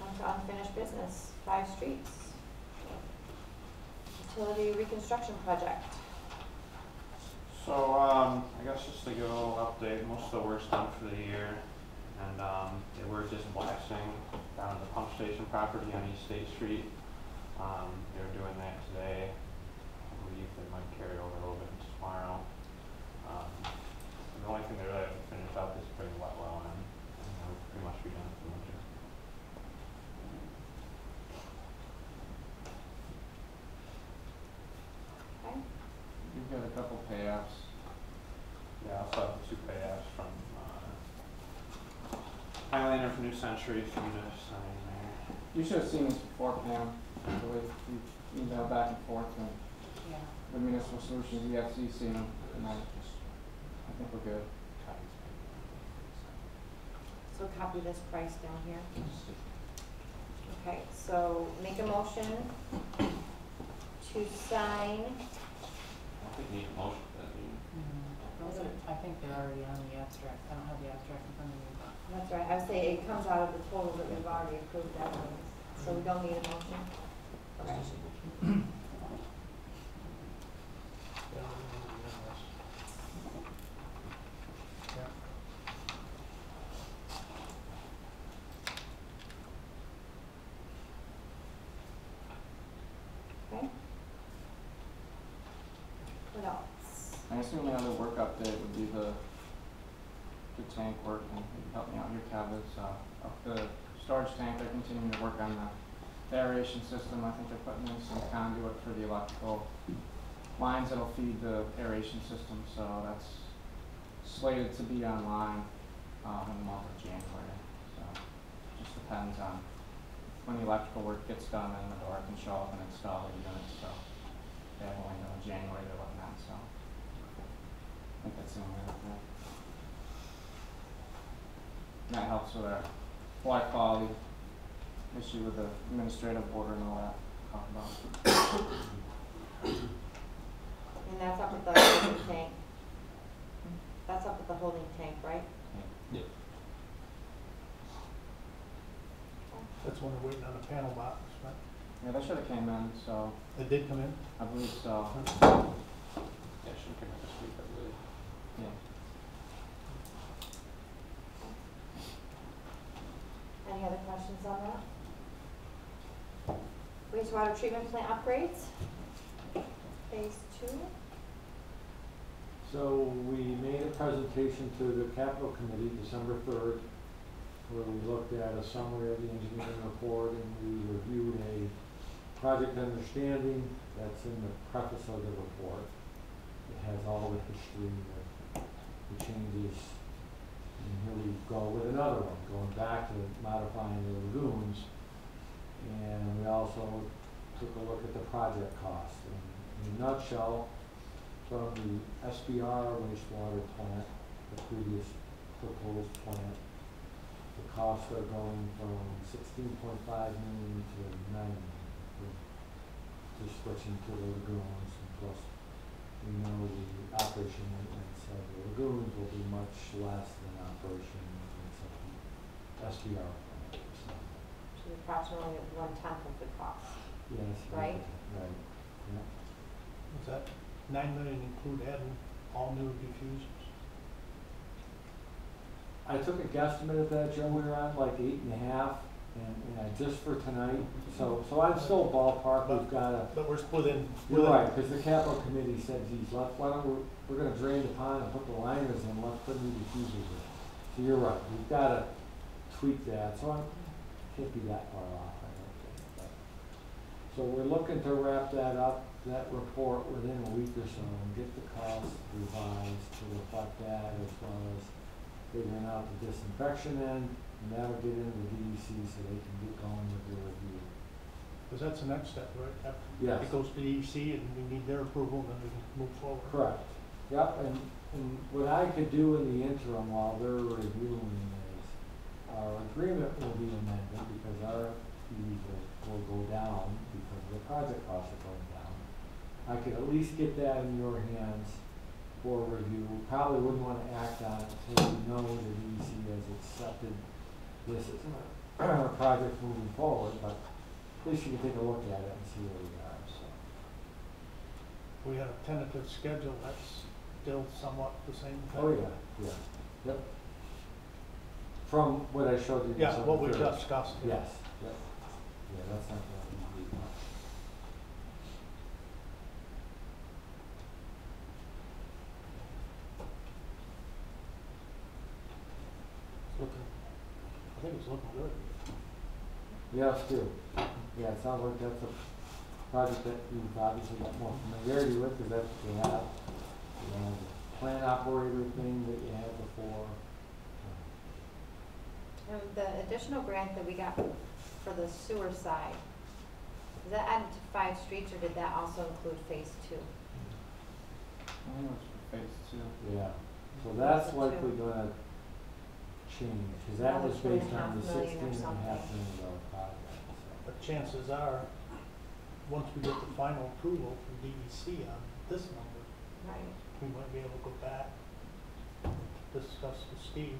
[SPEAKER 1] On to unfinished business, 5 streets. Utility reconstruction project.
[SPEAKER 7] So, I guess just to give a little update, most of the work's done for the year. And, they were just blasting down at the pump station property on East State Street. They were doing that today. I believe they might carry over a little bit into tomorrow. The only thing they really have to finish up is putting wet well in, and we'll pretty much be done for the winter.
[SPEAKER 1] Okay.
[SPEAKER 7] You've got a couple payoffs. Yeah, I also have the 2 payoffs from, Highlander for New Century, for you to sign there.
[SPEAKER 10] You should have seen this before, Pam. The way we emailed back and forth and
[SPEAKER 8] Yeah.
[SPEAKER 10] the municipal solutions, EFC seen them, and I think we're good.
[SPEAKER 1] So copy this price down here. Okay, so make a motion to sign.
[SPEAKER 7] I don't think you need a motion for that, do you?
[SPEAKER 11] I think they're already on the abstract. I don't have the abstract in front of me.
[SPEAKER 1] That's right, I would say it comes out of the total that we've already approved that one, so we don't need a motion. Okay. Okay. What else?
[SPEAKER 10] I assume the other work update would be the tank work, and you can help me out here, Kev, is, up the storage tank, they're continuing to work on the aeration system. I think they're putting in some conduit for the electrical lines that'll feed the aeration system, so that's slated to be online, in the month of January. So, just depends on when the electrical work gets done and the door can show up and install the units, so they have a window in January they're looking at, so I think that's the only other thing. And that helps with our water quality issue with the administrative order and all that talk about.
[SPEAKER 1] And that's up at the holding tank. That's up at the holding tank, right?
[SPEAKER 7] Yeah.
[SPEAKER 6] That's when we're waiting on the panel box, right?
[SPEAKER 10] Yeah, that should have came in, so
[SPEAKER 6] It did come in?
[SPEAKER 10] I believe so.
[SPEAKER 7] Yeah, it should come out this week, I believe.
[SPEAKER 10] Yeah.
[SPEAKER 1] Any other questions on that? Wastewater treatment plant upgrades, phase 2.
[SPEAKER 12] So we made a presentation to the capital committee December 3rd, where we looked at a summary of the engineering report and we reviewed a project understanding that's in the preface of the report. It has all the history, the changes And here we go with another one, going back to modifying the lagoons. And we also took a look at the project cost. And in a nutshell, from the SBR wastewater plant, the previous proposed plant, the costs are going from 16.5 million to 9 million. Just switching to the lagoons, and plus we know the operation maintenance of the lagoons will be much less than operation maintenance of the SBR plant.
[SPEAKER 1] So approximately 1/10 of the cost.
[SPEAKER 12] Yes.
[SPEAKER 1] Right?
[SPEAKER 12] Right, yeah.
[SPEAKER 6] Does that 9 million include adding all new diffusers?
[SPEAKER 12] I took a guesstimate of that, Joe, we were on like 8.5, and just for tonight, so I'm still ballpark, we've gotta.
[SPEAKER 6] But we're within.
[SPEAKER 12] You're right, because the capital committee said, geez, why don't we're gonna drain the pond and put the liners in, let's put new diffusers in. So you're right, we've gotta tweak that, so I can't be that far off, I don't think. But. So we're looking to wrap that up, that report within a week or so, and get the costs revised to reflect that, as well as figuring out the disinfection end, and that'll get into the DEC so they can get going with their review.
[SPEAKER 6] Because that's the next step, right? After
[SPEAKER 12] Yes.
[SPEAKER 6] it goes to the EC and we need their approval, then we can move forward.
[SPEAKER 12] Correct. Yep, and what I could do in the interim while they're reviewing is, our agreement will be amended because our fees will go down because the project costs are going down. I could at least get that in your hands for review. Probably wouldn't want to act on it until we know the DEC has accepted this as a project moving forward, but at least you can take a look at it and see where we are, so.
[SPEAKER 6] We have a tentative schedule, that's still somewhat the same thing.
[SPEAKER 12] Oh, yeah, yep. From what I showed you.
[SPEAKER 6] Yeah, what we
[SPEAKER 12] December 3rd.
[SPEAKER 6] discussed.
[SPEAKER 12] Yes, yep. Yeah, that's not going to be much.
[SPEAKER 6] Looking, I think it's looking good.
[SPEAKER 12] Yeah, it's good. Yeah, it sounds like that's a project that you've obviously got more familiarity with, because that's what you have. You know, the plant operator thing that you had before.
[SPEAKER 1] And the additional grant that we got for the sewer side, is that added to 5 streets, or did that also include phase 2?
[SPEAKER 10] I think it was for phase 2.
[SPEAKER 12] Yeah, so that's likely gonna change, because that was
[SPEAKER 1] Another
[SPEAKER 12] based on the
[SPEAKER 1] $2.5 million or
[SPEAKER 12] $16.5 million
[SPEAKER 1] something.
[SPEAKER 12] project, so.
[SPEAKER 6] But chances are, once we get the final approval from DEC on this number,
[SPEAKER 1] Right.
[SPEAKER 6] we might be able to go back, discuss with Steve,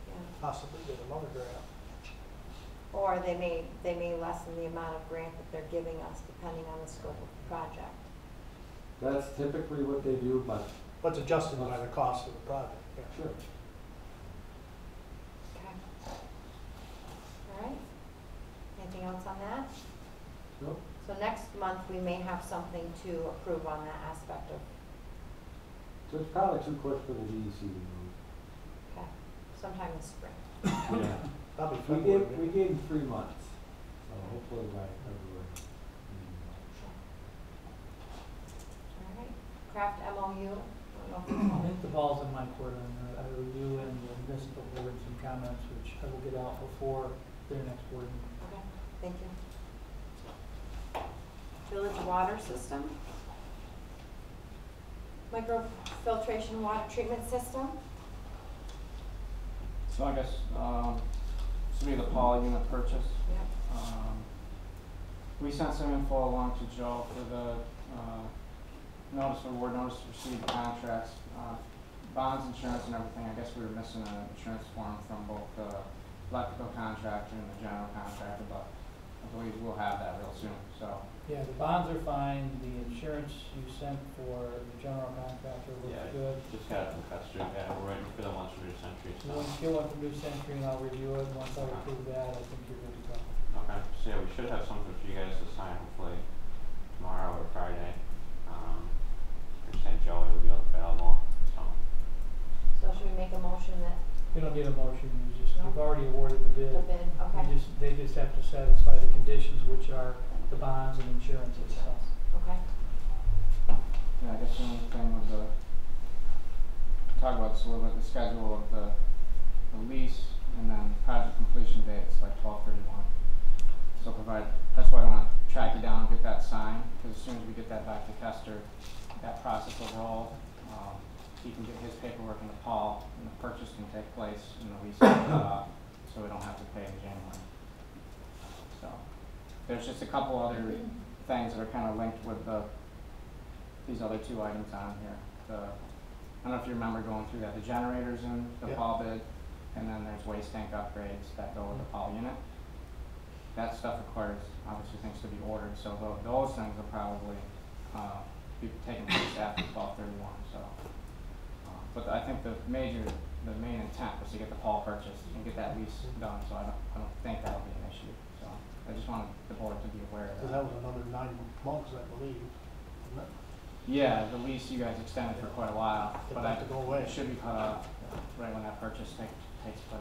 [SPEAKER 1] Yeah.
[SPEAKER 6] possibly get another grant.
[SPEAKER 1] Or they may lessen the amount of grant that they're giving us depending on the scope of the project.
[SPEAKER 12] That's typically what they do, but.
[SPEAKER 6] But it's adjusted by the cost of the project, yeah.
[SPEAKER 12] Sure.
[SPEAKER 1] Okay. All right. Anything else on that?
[SPEAKER 12] Nope.
[SPEAKER 1] So next month, we may have something to approve on that aspect of,
[SPEAKER 12] So it's probably too quick for the DEC to move.
[SPEAKER 1] okay, sometime in spring.
[SPEAKER 12] Yeah.
[SPEAKER 6] Probably
[SPEAKER 12] We
[SPEAKER 6] February.
[SPEAKER 12] gave them 3 months, so hopefully by February.
[SPEAKER 1] All right. Craft MOU. I don't know
[SPEAKER 13] I
[SPEAKER 1] if
[SPEAKER 13] think the ball's in my court on that. I review and the municipal board some comments, which I will get out before their next board meeting.
[SPEAKER 1] Okay, thank you. Village water system. Microfiltration water treatment system.
[SPEAKER 10] So I guess, this will be the Paul unit purchase.
[SPEAKER 1] Yep.
[SPEAKER 10] We sent some info along to Joe for the, notice of award, notice to proceed contracts, bonds, insurance and everything. I guess we were missing an insurance form from both the electrical contractor and the general contractor, but I believe we'll have that real soon, so.
[SPEAKER 13] Yeah, the bonds are fine. The insurance you sent for the general contractor looks
[SPEAKER 7] Yeah,
[SPEAKER 13] good.
[SPEAKER 7] just got it from Custer, yeah, we're waiting for the lunch for New Century,
[SPEAKER 13] You
[SPEAKER 7] so.
[SPEAKER 13] want to get one from New Century and I'll review it. Once I approve that, I think you're good to go.
[SPEAKER 7] Okay, so yeah, we should have something for you guys to sign hopefully tomorrow or Friday. You're saying Joey will be available, so.
[SPEAKER 1] So should we make a motion that
[SPEAKER 13] You don't need a motion. You just,
[SPEAKER 1] No.
[SPEAKER 13] you've already awarded the bid.
[SPEAKER 1] the bid, okay?
[SPEAKER 13] They just have to satisfy the conditions, which are the bonds and insurance itself.
[SPEAKER 1] Okay.
[SPEAKER 10] Yeah, I guess the only thing with the talked about this a little bit, the schedule of the lease and then project completion date, it's like 12/31. So that's why I want to track you down and get that signed, because as soon as we get that back to Kester, that process will roll. He can get his paperwork into Paul, and the purchase can take place, and the lease can be cut off, so we don't have to pay in January. So, there's just a couple other things that are kind of linked with these other two items on here. I don't know if you remember going through that, the generators in the
[SPEAKER 6] Yeah.
[SPEAKER 10] Paul bid, and then there's waste tank upgrades that go with the Paul unit. That stuff requires, obviously, things to be ordered, so those things will probably be taking place after 12/31, so. But I think the main intent was to get the Paul purchased and get that lease done, so I don't think that'll be an issue, so. I just wanted the board to be aware of
[SPEAKER 6] Because
[SPEAKER 10] that.
[SPEAKER 6] that was another 9 months, I believe, wasn't it?
[SPEAKER 10] Yeah, the lease you guys extended for quite a while,
[SPEAKER 6] It
[SPEAKER 10] but
[SPEAKER 6] had to go away.
[SPEAKER 10] it should be cut off right when that purchase takes place.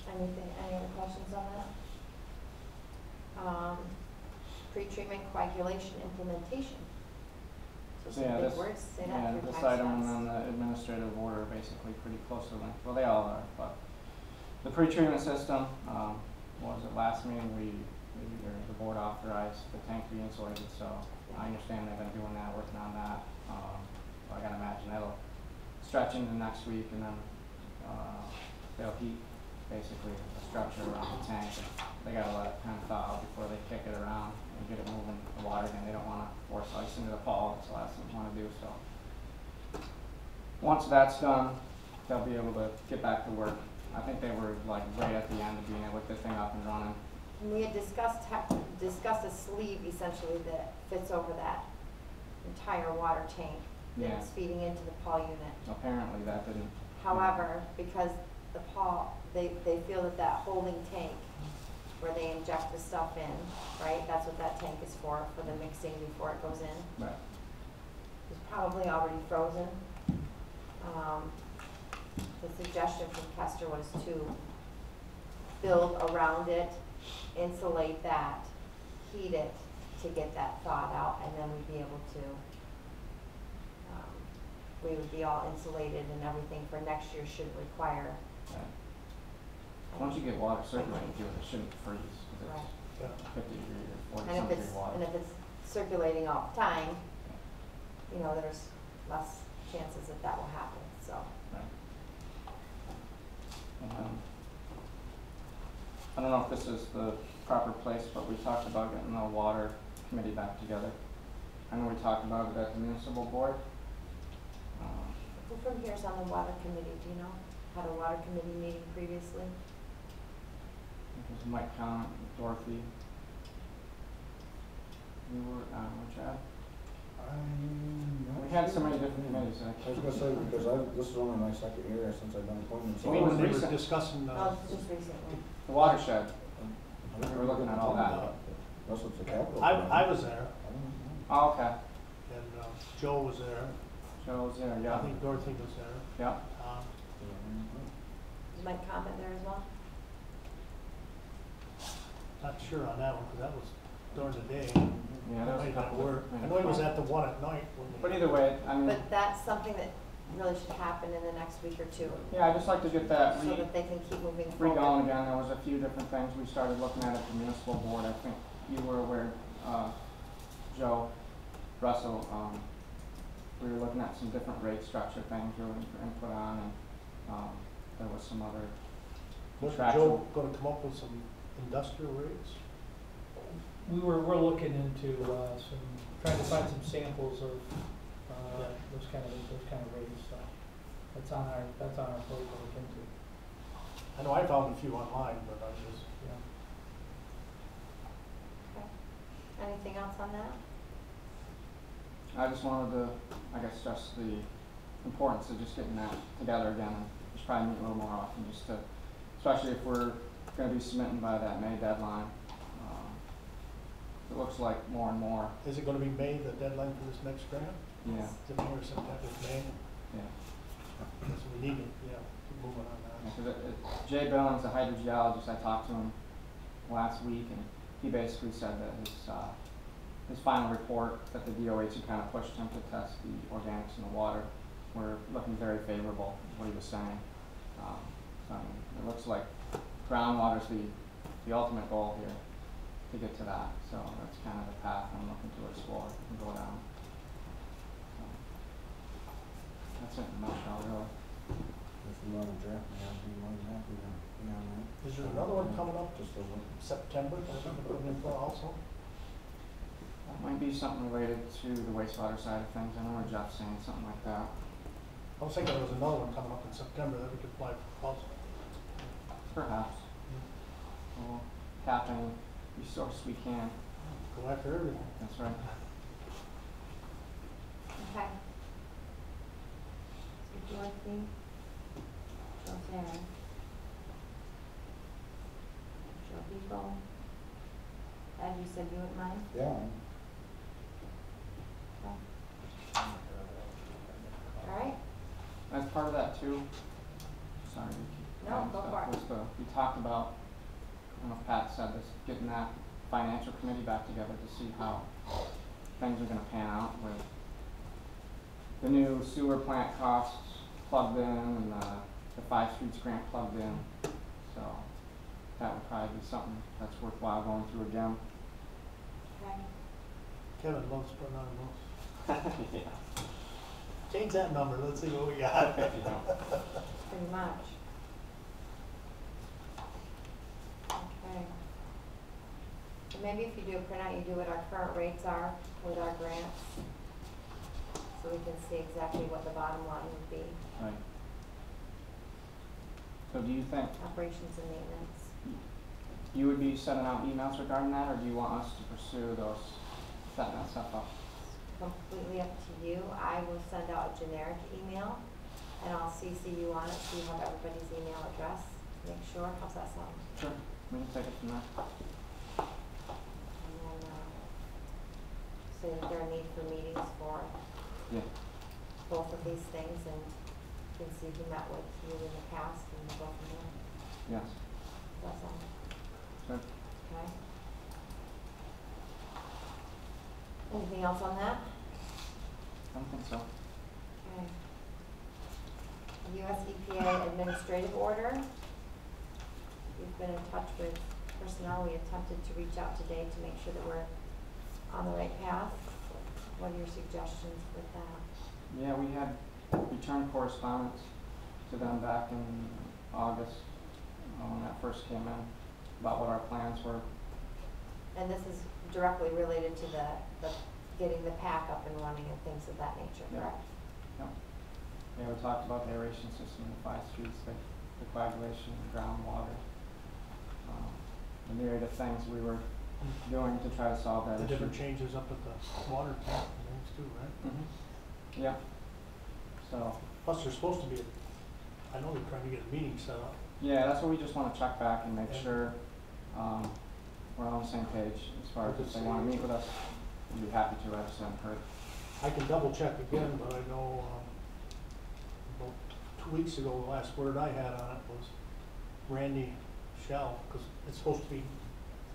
[SPEAKER 1] Any other questions on that? Pre-treatment coagulation implementation. So some
[SPEAKER 10] Yeah,
[SPEAKER 1] big
[SPEAKER 10] this,
[SPEAKER 1] words, say that
[SPEAKER 10] yeah,
[SPEAKER 1] 3
[SPEAKER 10] this
[SPEAKER 1] times
[SPEAKER 10] item and
[SPEAKER 1] fast.
[SPEAKER 10] then the administrative order are basically pretty closely linked. Well, they all are, but the pre-treatment system, what was it, last meeting the board authorized the tank to be insulated, so I understand they've been doing that, working on that. So I gotta imagine that'll stretch into next week, and then they'll heat basically a structure around the tank. They gotta let it kind of thaw out before they kick it around and get it moving the water again. They don't wanna force ice into the Paul, that's the last thing they wanna do, so. Once that's done, they'll be able to get back to work. I think they were like right at the end of being able to get the thing up and running.
[SPEAKER 1] And we had discussed a sleeve essentially that fits over that entire water tank
[SPEAKER 10] Yeah.
[SPEAKER 1] that's feeding into the Paul unit.
[SPEAKER 10] Apparently that didn't.
[SPEAKER 1] However, because the Paul, they feel that holding tank where they inject the stuff in, right? That's what that tank is for the mixing before it goes in.
[SPEAKER 10] Right.
[SPEAKER 1] It's probably already frozen. The suggestion from Kester was to build around it, insulate that, heat it to get that thawed out, and then we'd be able to, we would be all insulated and everything for next year shouldn't require.
[SPEAKER 10] Right. Once you get water circulating through it, it shouldn't freeze, because
[SPEAKER 1] Right.
[SPEAKER 10] it's 50 degree or 40
[SPEAKER 1] And if
[SPEAKER 10] some
[SPEAKER 1] it's,
[SPEAKER 10] degree water.
[SPEAKER 1] and if it's circulating all the time, you know, there's less chances that will happen, so.
[SPEAKER 10] Right. I don't know if this is the proper place, but we talked about getting the water committee back together. I know we talked about it at the municipal board.
[SPEAKER 1] Who from here is on the water committee, do you know? Had a water committee meeting previously?
[SPEAKER 10] It was Mike Conant, Dorothy. You were, Chad? We had so many different committees.
[SPEAKER 3] I was gonna say, because this is only my second year since I've been appointed.
[SPEAKER 10] You mean
[SPEAKER 6] When they were
[SPEAKER 10] recent-
[SPEAKER 6] discussing,
[SPEAKER 1] Oh, just recently.
[SPEAKER 10] The watershed. We were looking at all that.
[SPEAKER 3] That's what's the capital.
[SPEAKER 6] I was there,
[SPEAKER 10] Oh, okay.
[SPEAKER 6] and Joe was there.
[SPEAKER 10] Joe was there,
[SPEAKER 6] I
[SPEAKER 10] yeah.
[SPEAKER 6] think Dorothy was there.
[SPEAKER 10] Yeah.
[SPEAKER 1] Is Mike Comment there as well?
[SPEAKER 6] Not sure on that one, because that was during the day.
[SPEAKER 10] Yeah, there was a
[SPEAKER 6] Might not
[SPEAKER 10] couple
[SPEAKER 6] work.
[SPEAKER 10] of
[SPEAKER 6] I know he was at the one at night. when they-
[SPEAKER 10] But either way, I mean,
[SPEAKER 1] But that's something that really should happen in the next week or two,
[SPEAKER 10] yeah, I'd just like to get that
[SPEAKER 1] so that they can keep moving
[SPEAKER 10] re-going
[SPEAKER 1] forward.
[SPEAKER 10] again. There was a few different things we started looking at the municipal board. I think you were aware, Joe, Russell, we were looking at some different rate structure things we were looking for input on, and there was some other
[SPEAKER 6] Was
[SPEAKER 10] contractual.
[SPEAKER 6] Joe gonna come up with some industrial rates?
[SPEAKER 13] We're looking into, trying to find some samples of, those kind of rates, so. That's on our plate to look into,
[SPEAKER 6] I know I found a few online, but I just,
[SPEAKER 13] yeah.
[SPEAKER 1] Okay. Anything else on that?
[SPEAKER 10] I just wanted to, I guess, stress the importance of just getting that together again, and just probably meet a little more often, just to, especially if we're gonna be submitting by that May deadline. It looks like more and more,
[SPEAKER 6] is it gonna be May, the deadline for this next grant?
[SPEAKER 10] yeah,
[SPEAKER 6] Is it May or September, it's May?
[SPEAKER 10] yeah.
[SPEAKER 6] Because we need it, yeah, keep moving on that.
[SPEAKER 10] Because Jay Billings, the hydrogeologist, I talked to him last week, and he basically said that his final report that the DOH had kind of pushed him to test the organics in the water were looking very favorable, is what he was saying. So I mean, it looks like groundwater's the ultimate goal here to get to that. So that's kind of the path I'm looking to explore and go down. So that's it in a nutshell, really.
[SPEAKER 3] If you want to draft, I'd be more than happy to be on that.
[SPEAKER 6] Is there another one coming up
[SPEAKER 3] Just a look.
[SPEAKER 6] September, that we're gonna put in for also?
[SPEAKER 10] That might be something related to the wastewater side of things. I know where Jeff's saying something like that.
[SPEAKER 6] I was thinking there was another one coming up in September that we could apply for also.
[SPEAKER 10] Perhaps. We'll tap any resource we can.
[SPEAKER 6] Go after everything.
[SPEAKER 10] That's right.
[SPEAKER 1] Okay. So Dorothy, Roseanne, Joe Beagle, Ed, you said you wouldn't mind?
[SPEAKER 3] Yeah.
[SPEAKER 1] Okay. All right.
[SPEAKER 10] As part of that too, sorry to keep
[SPEAKER 1] No,
[SPEAKER 10] adding
[SPEAKER 1] go
[SPEAKER 10] stuff,
[SPEAKER 1] for it.
[SPEAKER 10] we talked about, I don't know if Pat said this, getting that financial committee back together to see how things are gonna pan out with the new sewer plant costs plugged in and the 5 Streets grant plugged in. So that would probably be something that's worthwhile going through again.
[SPEAKER 1] Okay.
[SPEAKER 6] Kevin loves putting on those.
[SPEAKER 10] Yeah.
[SPEAKER 6] Change that number, let's see what we got.
[SPEAKER 1] Pretty much. Okay. So maybe if you do a printout, you do what our current rates are with our grants, so we can see exactly what the bottom line would be,
[SPEAKER 10] Right. So do you think
[SPEAKER 1] operations and maintenance.
[SPEAKER 10] you would be sending out emails regarding that, or do you want us to pursue those, setting that stuff up?
[SPEAKER 1] Completely up to you. I will send out a generic email, and I'll CC you on it, so you have everybody's email address. Make sure, how's that sound?
[SPEAKER 10] Sure. We can take it from there.
[SPEAKER 1] And then, say that there are need for meetings for
[SPEAKER 10] Yeah.
[SPEAKER 1] both of these things, and you can see who met with you in the past, and we'll go from there.
[SPEAKER 10] Yes.
[SPEAKER 1] Does that sound
[SPEAKER 10] Good.
[SPEAKER 1] okay? Anything else on that?
[SPEAKER 10] I don't think so.
[SPEAKER 1] Okay. US EPA administrative order. We've been in touch with personnel. We attempted to reach out today to make sure that we're on the right path. What are your suggestions with that?
[SPEAKER 10] Yeah, we had returned correspondence to them back in August, when that first came in, about what our plans were.
[SPEAKER 1] And this is directly related to the getting the pack up and running and things of that nature,
[SPEAKER 10] Yeah.
[SPEAKER 1] correct?
[SPEAKER 10] Yeah. Yeah, we talked about the aeration system in the 5 Streets, the coagulation, the groundwater, the myriad of things we were doing to try to solve that
[SPEAKER 6] The
[SPEAKER 10] issue.
[SPEAKER 6] different changes up at the water tank and things too, right?
[SPEAKER 10] Mm-hmm. Yeah. So,
[SPEAKER 6] Plus, there's supposed to be, I know they're trying to get a meeting set up.
[SPEAKER 10] yeah, that's what we just want to check back and make
[SPEAKER 6] Yeah.
[SPEAKER 10] sure we're on the same page as far as if they want to meet with us. We'd be happy to. I just haven't heard.
[SPEAKER 6] I can double check again, but I know, about 2 weeks ago, the last word I had on it was Randy Shell, because it's supposed to be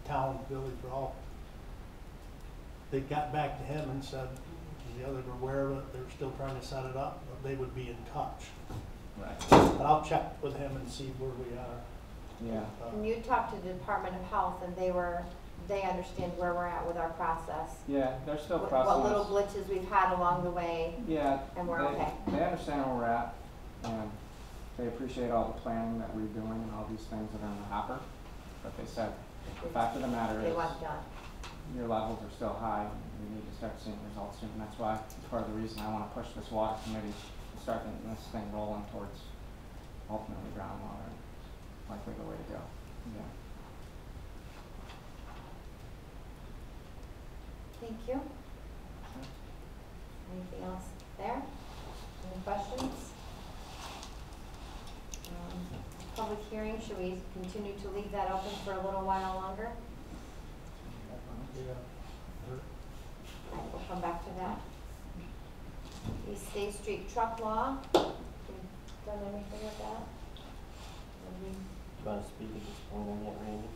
[SPEAKER 6] town, village, for all. They got back to him and said, the others were aware of it, they were still trying to set it up, but they would be in touch.
[SPEAKER 10] Right.
[SPEAKER 6] But I'll check with him and see where we are.
[SPEAKER 10] Yeah.
[SPEAKER 1] And you talked to the Department of Health, and they understand where we're at with our process.
[SPEAKER 10] Yeah, they're still
[SPEAKER 1] What
[SPEAKER 10] processing.
[SPEAKER 1] little glitches we've had along the way,
[SPEAKER 10] Yeah.
[SPEAKER 1] and we're okay.
[SPEAKER 10] They understand where we're at, and they appreciate all the planning that we're doing and all these things that are in the hopper. But they said, the fact of the matter
[SPEAKER 1] They
[SPEAKER 10] is,
[SPEAKER 1] want it done.
[SPEAKER 10] your levels are still high, and we need to start seeing results soon. And that's why, it's part of the reason I want to push this water committee to start getting this thing rolling towards ultimately groundwater. Likely the way to go. Yeah.
[SPEAKER 1] Thank you. Anything else there? Any questions? Public hearing, should we continue to leave that open for a little while longer?
[SPEAKER 6] Yeah.
[SPEAKER 1] All right, we'll come back to that. East State Street truck law, we've done anything with that?
[SPEAKER 4] Do you want to speak at this point on that, Randy?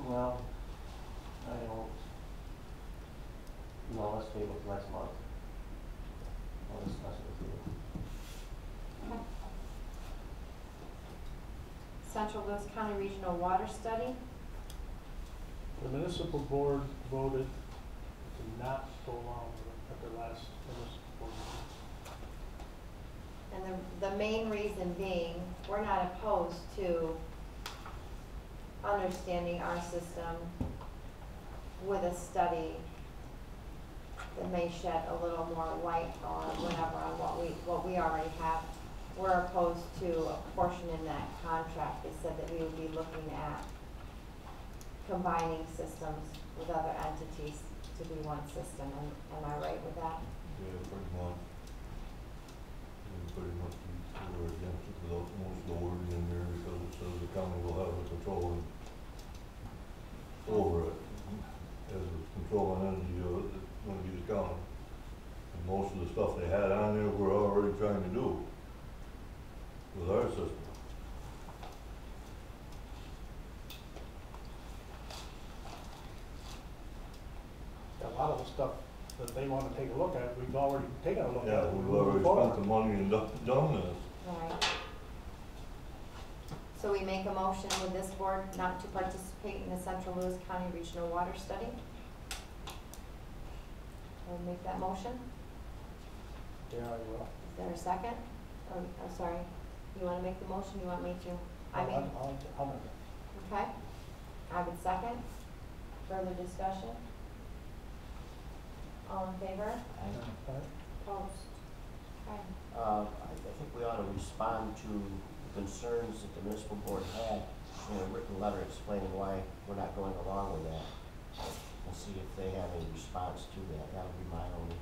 [SPEAKER 2] Well, I don't,
[SPEAKER 4] No, let's table it till next month. I'll discuss it with you.
[SPEAKER 1] Okay. Central Lewis County Regional Water Study.
[SPEAKER 6] The municipal board voted to not go along with it at their last municipal board meeting.
[SPEAKER 1] And the main reason being, we're not opposed to understanding our system with a study that may shed a little more light on whatever, on what we already have. We're opposed to a portion in that contract. They said that we would be looking at combining systems with other entities to be one system. Am I right with that?
[SPEAKER 5] Yeah, pretty much. Pretty much we're against it without most of the wording in there because it says the county will have the control over it. As a controlling entity of it, it's going to be the county. And most of the stuff they had on there we're already trying to do with our system.
[SPEAKER 6] A lot of the stuff that they want to take a look at, we've already taken a look at.
[SPEAKER 5] Yeah,
[SPEAKER 6] it.
[SPEAKER 5] we've
[SPEAKER 6] We're moving
[SPEAKER 5] already
[SPEAKER 6] forward.
[SPEAKER 5] spent the money and done this.
[SPEAKER 1] Right. So we make a motion with this board not to participate in the Central Lewis County Regional Water Study? I'll make that motion.
[SPEAKER 6] Yeah, I will.
[SPEAKER 1] Is there a second? Oh, I'm sorry. You want to make the motion? You want me to?
[SPEAKER 6] I'll make it.
[SPEAKER 1] Okay. I would second. Further discussion? All in favor? Opposed? Okay.
[SPEAKER 4] I think we ought to respond to the concerns that the municipal board had in a written letter explaining why we're not going along with that. And see if they have any response to that. That would be my only.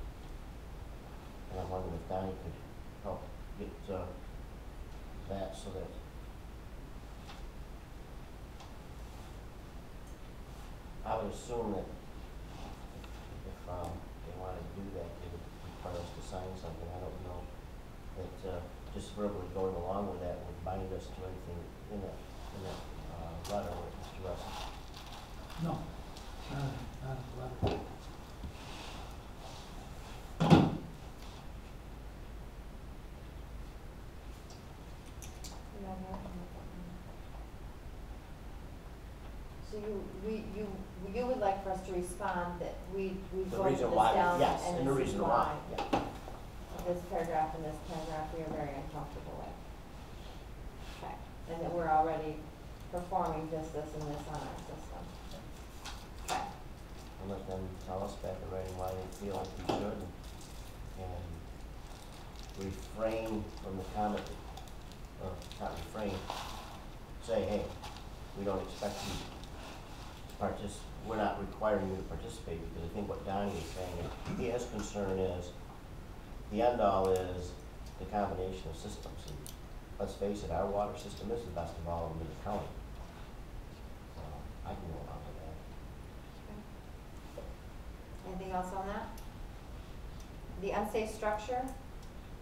[SPEAKER 4] And I'm wondering if Donnie could help get that so that I would assume that if they wanted to do that, they would require us to sign something. I don't know that just verbally going along with that would bind us to anything in that letter, Mr. Russell.
[SPEAKER 13] No, not a letter.
[SPEAKER 1] So you would like for us to respond that we
[SPEAKER 4] The
[SPEAKER 1] voted
[SPEAKER 4] reason
[SPEAKER 1] this
[SPEAKER 4] why,
[SPEAKER 1] down
[SPEAKER 4] yes,
[SPEAKER 1] and
[SPEAKER 4] and the
[SPEAKER 1] this is
[SPEAKER 4] reason why, yeah.
[SPEAKER 1] This paragraph and this paragraph we are very uncomfortable with. Okay, and that we're already performing this, and this on our system. Okay.
[SPEAKER 4] And let them tell us back in writing why they feel like we should, and refrain from the comment, or not refrain, say, hey, we don't expect you to we're not requiring you to participate, because I think what Donnie is saying, his concern is, the end all is the combination of systems. And let's face it, our water system is the best of all of them in the county. So I can go along with that.
[SPEAKER 1] Anything else on that? The unsafe structure,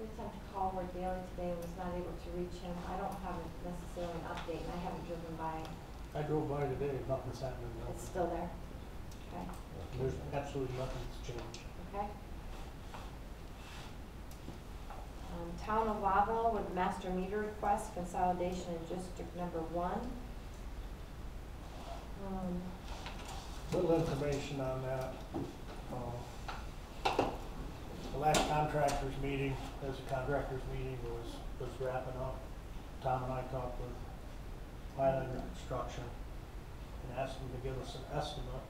[SPEAKER 1] we attempted to call Ward Bailey today and was not able to reach him. I don't have necessarily an update, and I haven't driven by.
[SPEAKER 6] I drove by today, nothing's happening.
[SPEAKER 1] It's still there? Okay.
[SPEAKER 6] There's absolutely nothing that's changed.
[SPEAKER 1] Okay. Town of Lowville with master meter request, consolidation in district number 1.
[SPEAKER 6] Little information on that. The last contractors meeting, as a contractors meeting was wrapping up. Tom and I talked with Highlander Construction and asked them to give us an estimate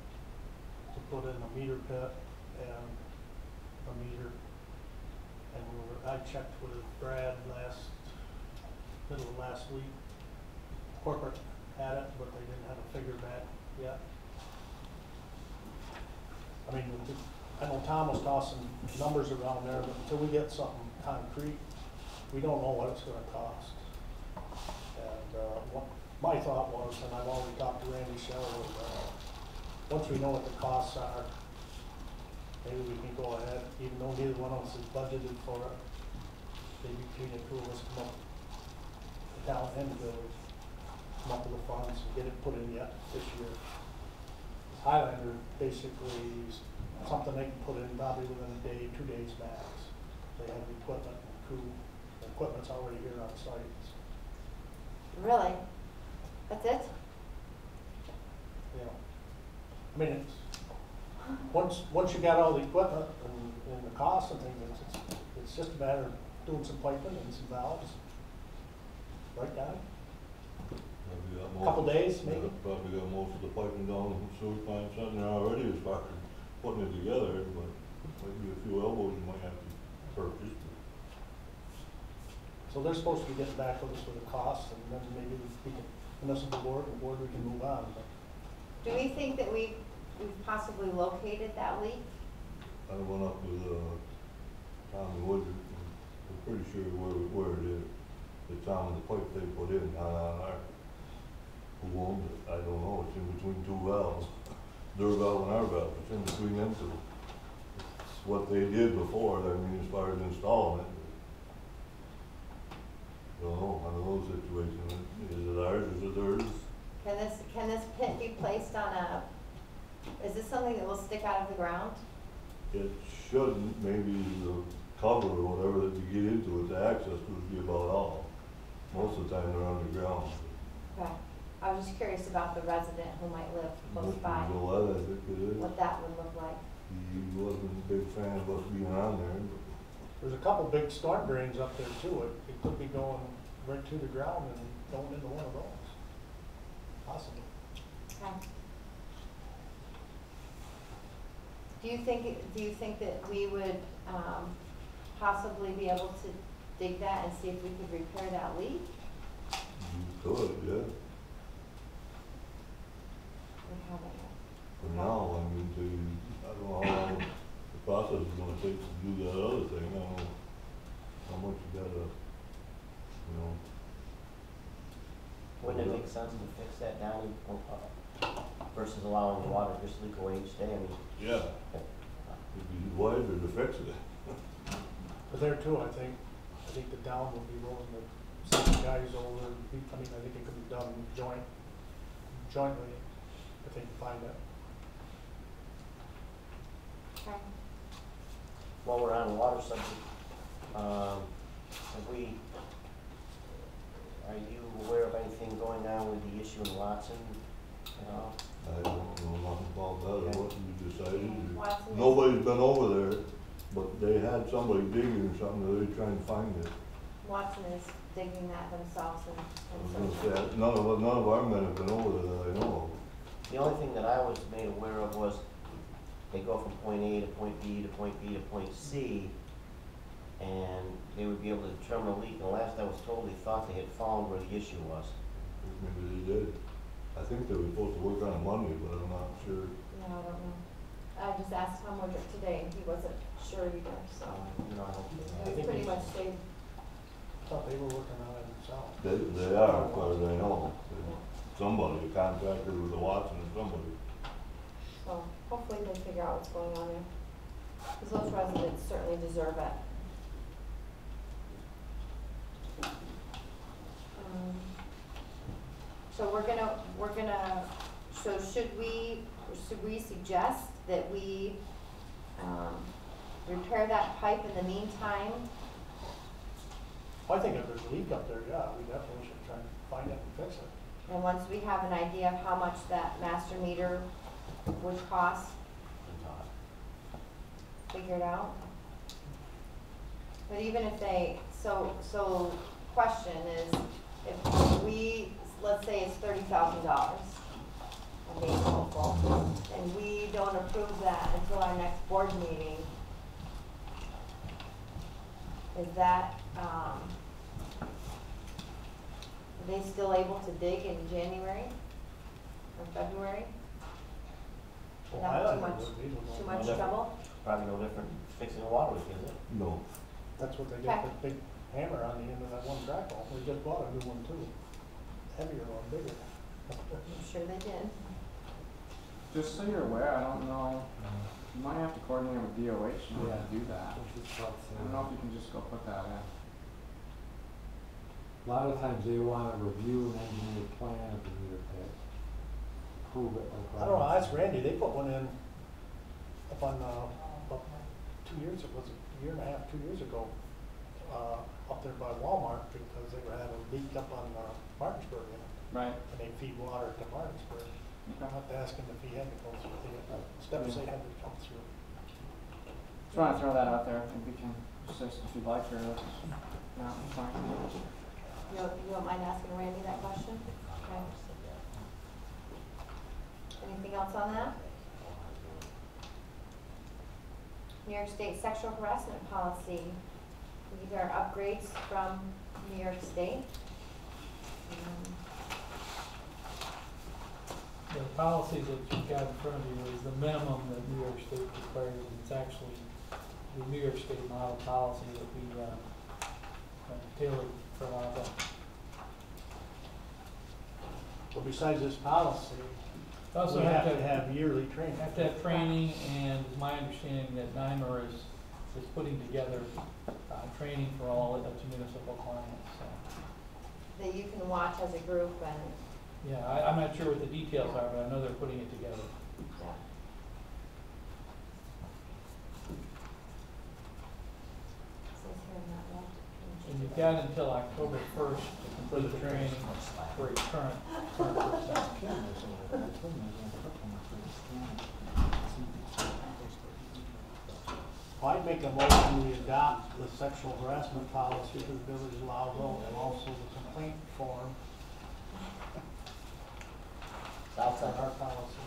[SPEAKER 6] to put in a meter pit and a meter. And I checked with Brad middle of last week. Corporate had it, but they didn't have a figure back yet. I mean, I know Tom was tossing numbers around there, but until we get something concrete, we don't know what it's gonna cost. And what my thought was, and I've already talked to Randy Shell, once we know what the costs are, maybe we can go ahead, even though neither one of us is budgeted for it. Maybe between the two of us come up, the town and the village, come up with the funds and get it put in yet this year. Highlander basically is something they can put in probably within a day, 2 days max. They have the equipment and crew, the equipment's already here on site.
[SPEAKER 1] Really? That's it?
[SPEAKER 6] You know, I mean, it's, once you got all the equipment and the costs and things, it's just a matter of doing some piping and some valves. Right, Donnie?
[SPEAKER 5] Probably got most-
[SPEAKER 6] Couple days, maybe?
[SPEAKER 5] Yeah, probably got most of the piping down from sewer plant sitting there already as far as putting it together, but maybe a few elbows you might have to purchase.
[SPEAKER 6] So they're supposed to be getting back with us with the costs, and then maybe we can, municipal board, and board, we can move on, but.
[SPEAKER 1] Do we think that we've possibly located that leak?
[SPEAKER 5] I went up with, Tommy Woodard, and I'm pretty sure where it is. It's on the pipe they put in, not on our, who owns it, I don't know, it's in between two valves. Their valve and our valve, it's in between them two. It's what they did before, I mean, as far as installing it. Don't know, one of those situations, is it ours, is it theirs?
[SPEAKER 1] Can this pit be placed on a, is this something that will stick out of the ground?
[SPEAKER 5] It shouldn't, maybe the cover or whatever that you get into it, the access would be about all. Most of the time they're underground.
[SPEAKER 1] Okay. I was just curious about the resident who might live close by,
[SPEAKER 5] Mr. Gillette, I think it is.
[SPEAKER 1] what that would look like.
[SPEAKER 5] He wasn't a big fan of us being on there, but
[SPEAKER 6] There's a couple big storm drains up there too. It could be going right to the ground and going into one of those. Possibly.
[SPEAKER 1] Okay. Do you think that we would, possibly be able to dig that and see if we could repair that leak?
[SPEAKER 5] you could, yeah.
[SPEAKER 1] We haven't yet.
[SPEAKER 5] For now, I mean, I don't know how long the process is gonna take to do that other thing. I don't know how much you gotta, you know.
[SPEAKER 4] Wouldn't it make sense to fix that down versus allowing the water just leak away each day? I mean,
[SPEAKER 5] Yeah. It'd be wiser to fix it.
[SPEAKER 6] But there too, I think the town would be willing to send the guys over. I mean, I think it could be done jointly, if they can find it.
[SPEAKER 1] Okay.
[SPEAKER 4] while we're on the water subject, are you aware of anything going on with the issue in Watson at all?
[SPEAKER 5] I don't know nothing about that, or what you decided.
[SPEAKER 1] Watson.
[SPEAKER 5] Nobody's been over there, but they had somebody digging or something, they're trying to find it.
[SPEAKER 1] Watson is digging that themselves
[SPEAKER 5] I was
[SPEAKER 1] and
[SPEAKER 5] gonna say, none of our men have been over there that I know of.
[SPEAKER 4] The only thing that I was made aware of was they go from point A to point B to point B to point C, and they would be able to determine a leak. And last I was told, they thought they had found where the issue was.
[SPEAKER 5] Maybe they did. I think they were supposed to work on it Monday, but I'm not sure.
[SPEAKER 1] No, I don't know. I just asked Tom Woodruff today, and he wasn't sure either, so.
[SPEAKER 4] You know, I don't think.
[SPEAKER 1] It was pretty much stayed.
[SPEAKER 6] I thought they were working on it themselves.
[SPEAKER 5] They are, as far as I know. Somebody, a contractor with a Watson or somebody.
[SPEAKER 1] So hopefully they figure out what's going on there. Because those residents certainly deserve it. So so should we suggest that we, repair that pipe in the meantime?
[SPEAKER 6] I think if there's a leak up there, yeah, we definitely should try and find it and fix it.
[SPEAKER 1] And once we have an idea of how much that master meter would cost, figure it out. But even if they, so question is, if we, let's say it's $30,000, I'm being hopeful, and we don't approve that until our next board meeting, is that, are they still able to dig in January or February?
[SPEAKER 6] Well,
[SPEAKER 1] Not
[SPEAKER 6] I
[SPEAKER 1] too
[SPEAKER 6] don't
[SPEAKER 1] much,
[SPEAKER 6] know, we don't know.
[SPEAKER 1] too much
[SPEAKER 4] No.
[SPEAKER 1] trouble?
[SPEAKER 4] Probably no different fixing a water leak, is it?
[SPEAKER 5] No.
[SPEAKER 6] That's what they
[SPEAKER 1] Okay.
[SPEAKER 6] got, that big hammer on the end of that one track hole. We just bought a new one too. Heavier one, bigger.
[SPEAKER 1] I'm sure they did.
[SPEAKER 10] Just so you're aware, I don't know, you might have to coordinate with DOH in order to do that. I don't know if you can just go put that in.
[SPEAKER 12] A lot of times they want to review an engineered plan of the meter pit. approve it. like
[SPEAKER 6] I don't know,
[SPEAKER 12] Ryan
[SPEAKER 6] ask
[SPEAKER 12] said.
[SPEAKER 6] Randy, they put one in up on, up 2 years, it was a year and a half, 2 years ago, up there by Walmart, because they were having a leak up on, Martinsburg,
[SPEAKER 10] Right.
[SPEAKER 6] and they feed water to Martinsburg. I have to ask him if he had to go through the steps they had to come through.
[SPEAKER 10] Just wanna throw that out there, I think we can assist if you'd like, or that's not fine.
[SPEAKER 1] You don't mind asking Randy that question? Okay. Anything else on that? New York State sexual harassment policy. These are upgrades from New York State.
[SPEAKER 13] The policy that you've got in front of you is the minimum that New York State requires, and it's actually the New York State model policy that we, tailored for Lowville.
[SPEAKER 6] But besides this policy,
[SPEAKER 13] Also
[SPEAKER 6] we have to have yearly training.
[SPEAKER 13] Have to have training, and it's my understanding that NYMER is putting together, training for all of its municipal clients, so.
[SPEAKER 1] That you can watch as a group and,
[SPEAKER 13] Yeah, I'm not sure what the details are, but I know they're putting it together.
[SPEAKER 1] yeah. Says here not allowed to
[SPEAKER 13] And you've got until October 1st to complete the training for your current personnel.
[SPEAKER 6] I'd make a motion, we adopt the sexual harassment policy for the village of Lowville, and also the complaint form,
[SPEAKER 4] South
[SPEAKER 6] for
[SPEAKER 4] side.
[SPEAKER 6] our policy,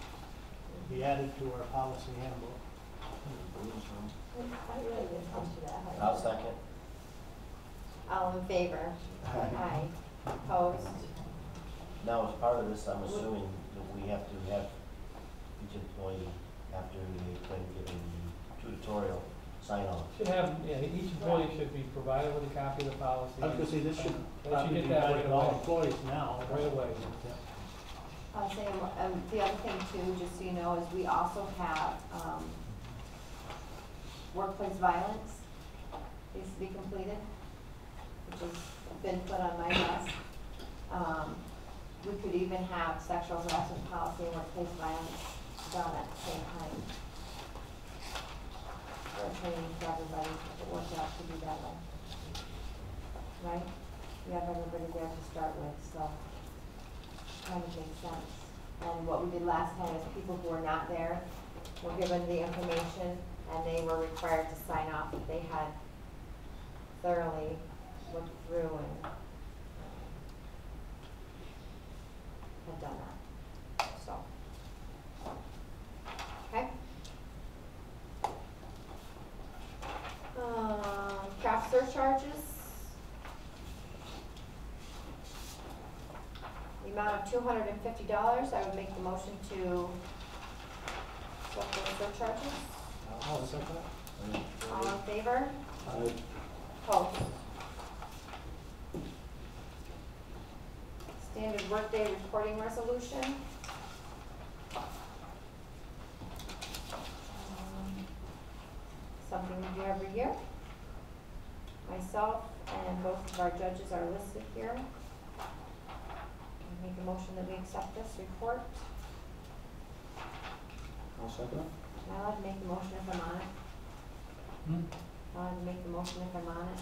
[SPEAKER 6] be added to our policy handbook.
[SPEAKER 1] I really didn't come to that.
[SPEAKER 4] I'll second.
[SPEAKER 1] All in favor? Aye. Opposed?
[SPEAKER 4] Now, as part of this, I'm assuming that we have to have each employee, after they've been given the tutorial, sign on.
[SPEAKER 13] Should have, yeah, each employee should be provided with a copy of the policy.
[SPEAKER 6] I was gonna say, this should
[SPEAKER 13] They
[SPEAKER 6] probably
[SPEAKER 13] get
[SPEAKER 6] be
[SPEAKER 13] that
[SPEAKER 6] done
[SPEAKER 13] right
[SPEAKER 6] to all
[SPEAKER 13] away.
[SPEAKER 6] employees now.
[SPEAKER 13] Right away.
[SPEAKER 1] I'll say, the other thing too, just so you know, is we also have, workplace violence needs to be completed, which has been put on my desk. We could even have sexual harassment policy and workplace violence done at the same time. For training for everybody, it works out to be that way. Right? We have everybody there to start with, so kind of makes sense. And what we did last time is people who were not there were given the information and they were required to sign off that they had thoroughly looked through and had done that, so. Okay. Craft surcharges. The amount of $250, I would make the motion to accept the surcharges.
[SPEAKER 6] I'll second it.
[SPEAKER 1] All in favor?
[SPEAKER 3] Aye.
[SPEAKER 1] Opposed? Standard workday reporting resolution. Something we do every year. Myself and both of our judges are listed here. Make a motion that we accept this report.
[SPEAKER 3] I'll second it.
[SPEAKER 1] Am I allowed to make the motion if I'm on it?
[SPEAKER 13] Hmm?
[SPEAKER 1] Allowed to make the motion if I'm on it?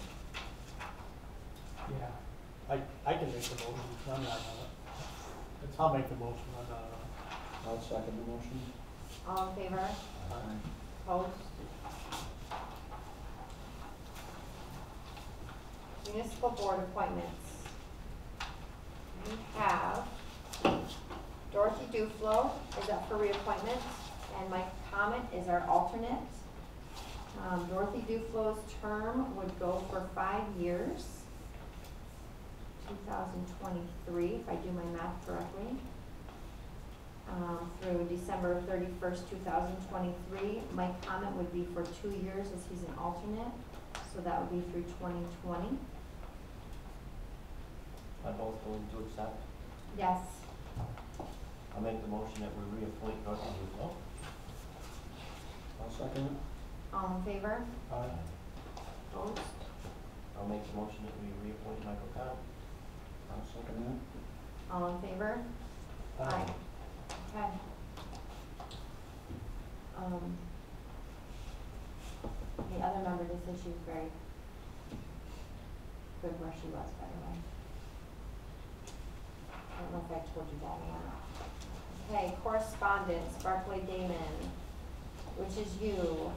[SPEAKER 6] Yeah. I can make the motion, I'm not on it. I'll make the motion, I'm not on it.
[SPEAKER 3] I'll second the motion.
[SPEAKER 1] All in favor? Opposed? Municipal board appointments. We have Dorothy Duflo is up for reappointment, and Mike Comet is our alternate. Dorothy Duflo's term would go for 5 years, 2023, if I do my math correctly, through December 31st, 2023. Mike Comet would be for 2 years as he's an alternate, so that would be through 2020.
[SPEAKER 4] Are both willing to accept?
[SPEAKER 1] Yes.
[SPEAKER 4] I'll make the motion that we reappoint Dorothy Duflo.
[SPEAKER 3] I'll second it.
[SPEAKER 1] All in favor?
[SPEAKER 6] Aye.
[SPEAKER 1] Opposed?
[SPEAKER 4] I'll make the motion that we reappoint Michael Cobb.
[SPEAKER 3] I'll second that.
[SPEAKER 1] All in favor?
[SPEAKER 6] Aye.
[SPEAKER 1] Okay. The other member just said she was very good where she was, by the way. I don't know if I told you that or not. Okay, correspondence, Barclay Damon, which is you,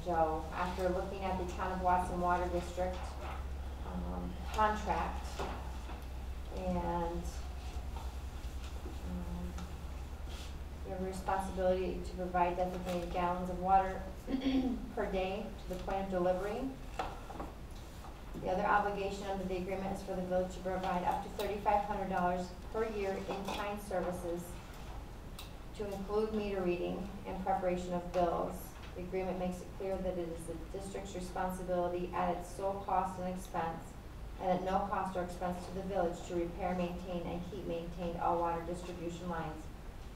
[SPEAKER 1] Joe. After looking at the Town of Watson Water District contract and we have a responsibility to provide designated gallons of water per day to the point of delivery. The other obligation under the agreement is for the village to provide up to $3,500 per year in-kind services to include meter reading and preparation of bills. The agreement makes it clear that it is the district's responsibility at its sole cost and expense, and at no cost or expense to the village, to repair, maintain, and keep maintained all water distribution lines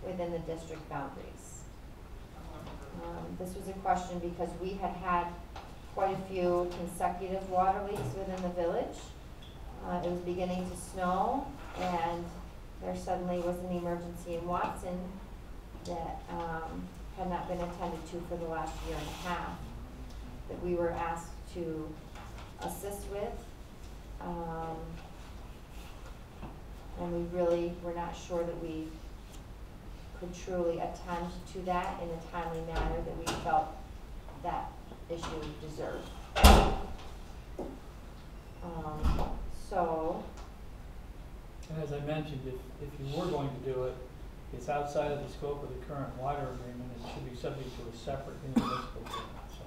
[SPEAKER 1] within the district boundaries. This was a question because we had quite a few consecutive water leaks within the village. It was beginning to snow, and there suddenly was an emergency in Watson that had not been attended to for the last year and a half, that we were asked to assist with. And we really were not sure that we could truly attend to that in a timely manner that we felt that issue deserved.
[SPEAKER 13] And as I mentioned, if you were going to do it, it's outside of the scope of the current water agreement. It should be subject to a separate intermunicipal agreement, so.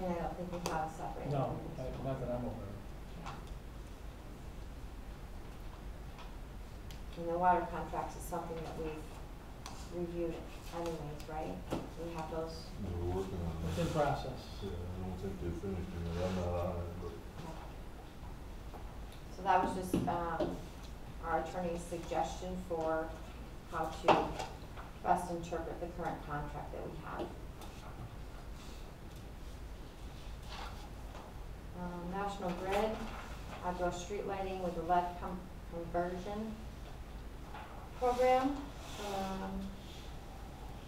[SPEAKER 1] And I don't think we have a separate.
[SPEAKER 13] No, not that I'm aware of.
[SPEAKER 1] And the water contracts is something that we've reviewed anyways, right? We have those.
[SPEAKER 5] We're working on
[SPEAKER 13] It's
[SPEAKER 5] it.
[SPEAKER 13] in process.
[SPEAKER 5] Yeah, I don't think they finished it, I'm not on it, but.
[SPEAKER 1] So that was just, our attorney's suggestion for how to best interpret the current contract that we have. National Grid, outdoor street lighting with the LED conversion program.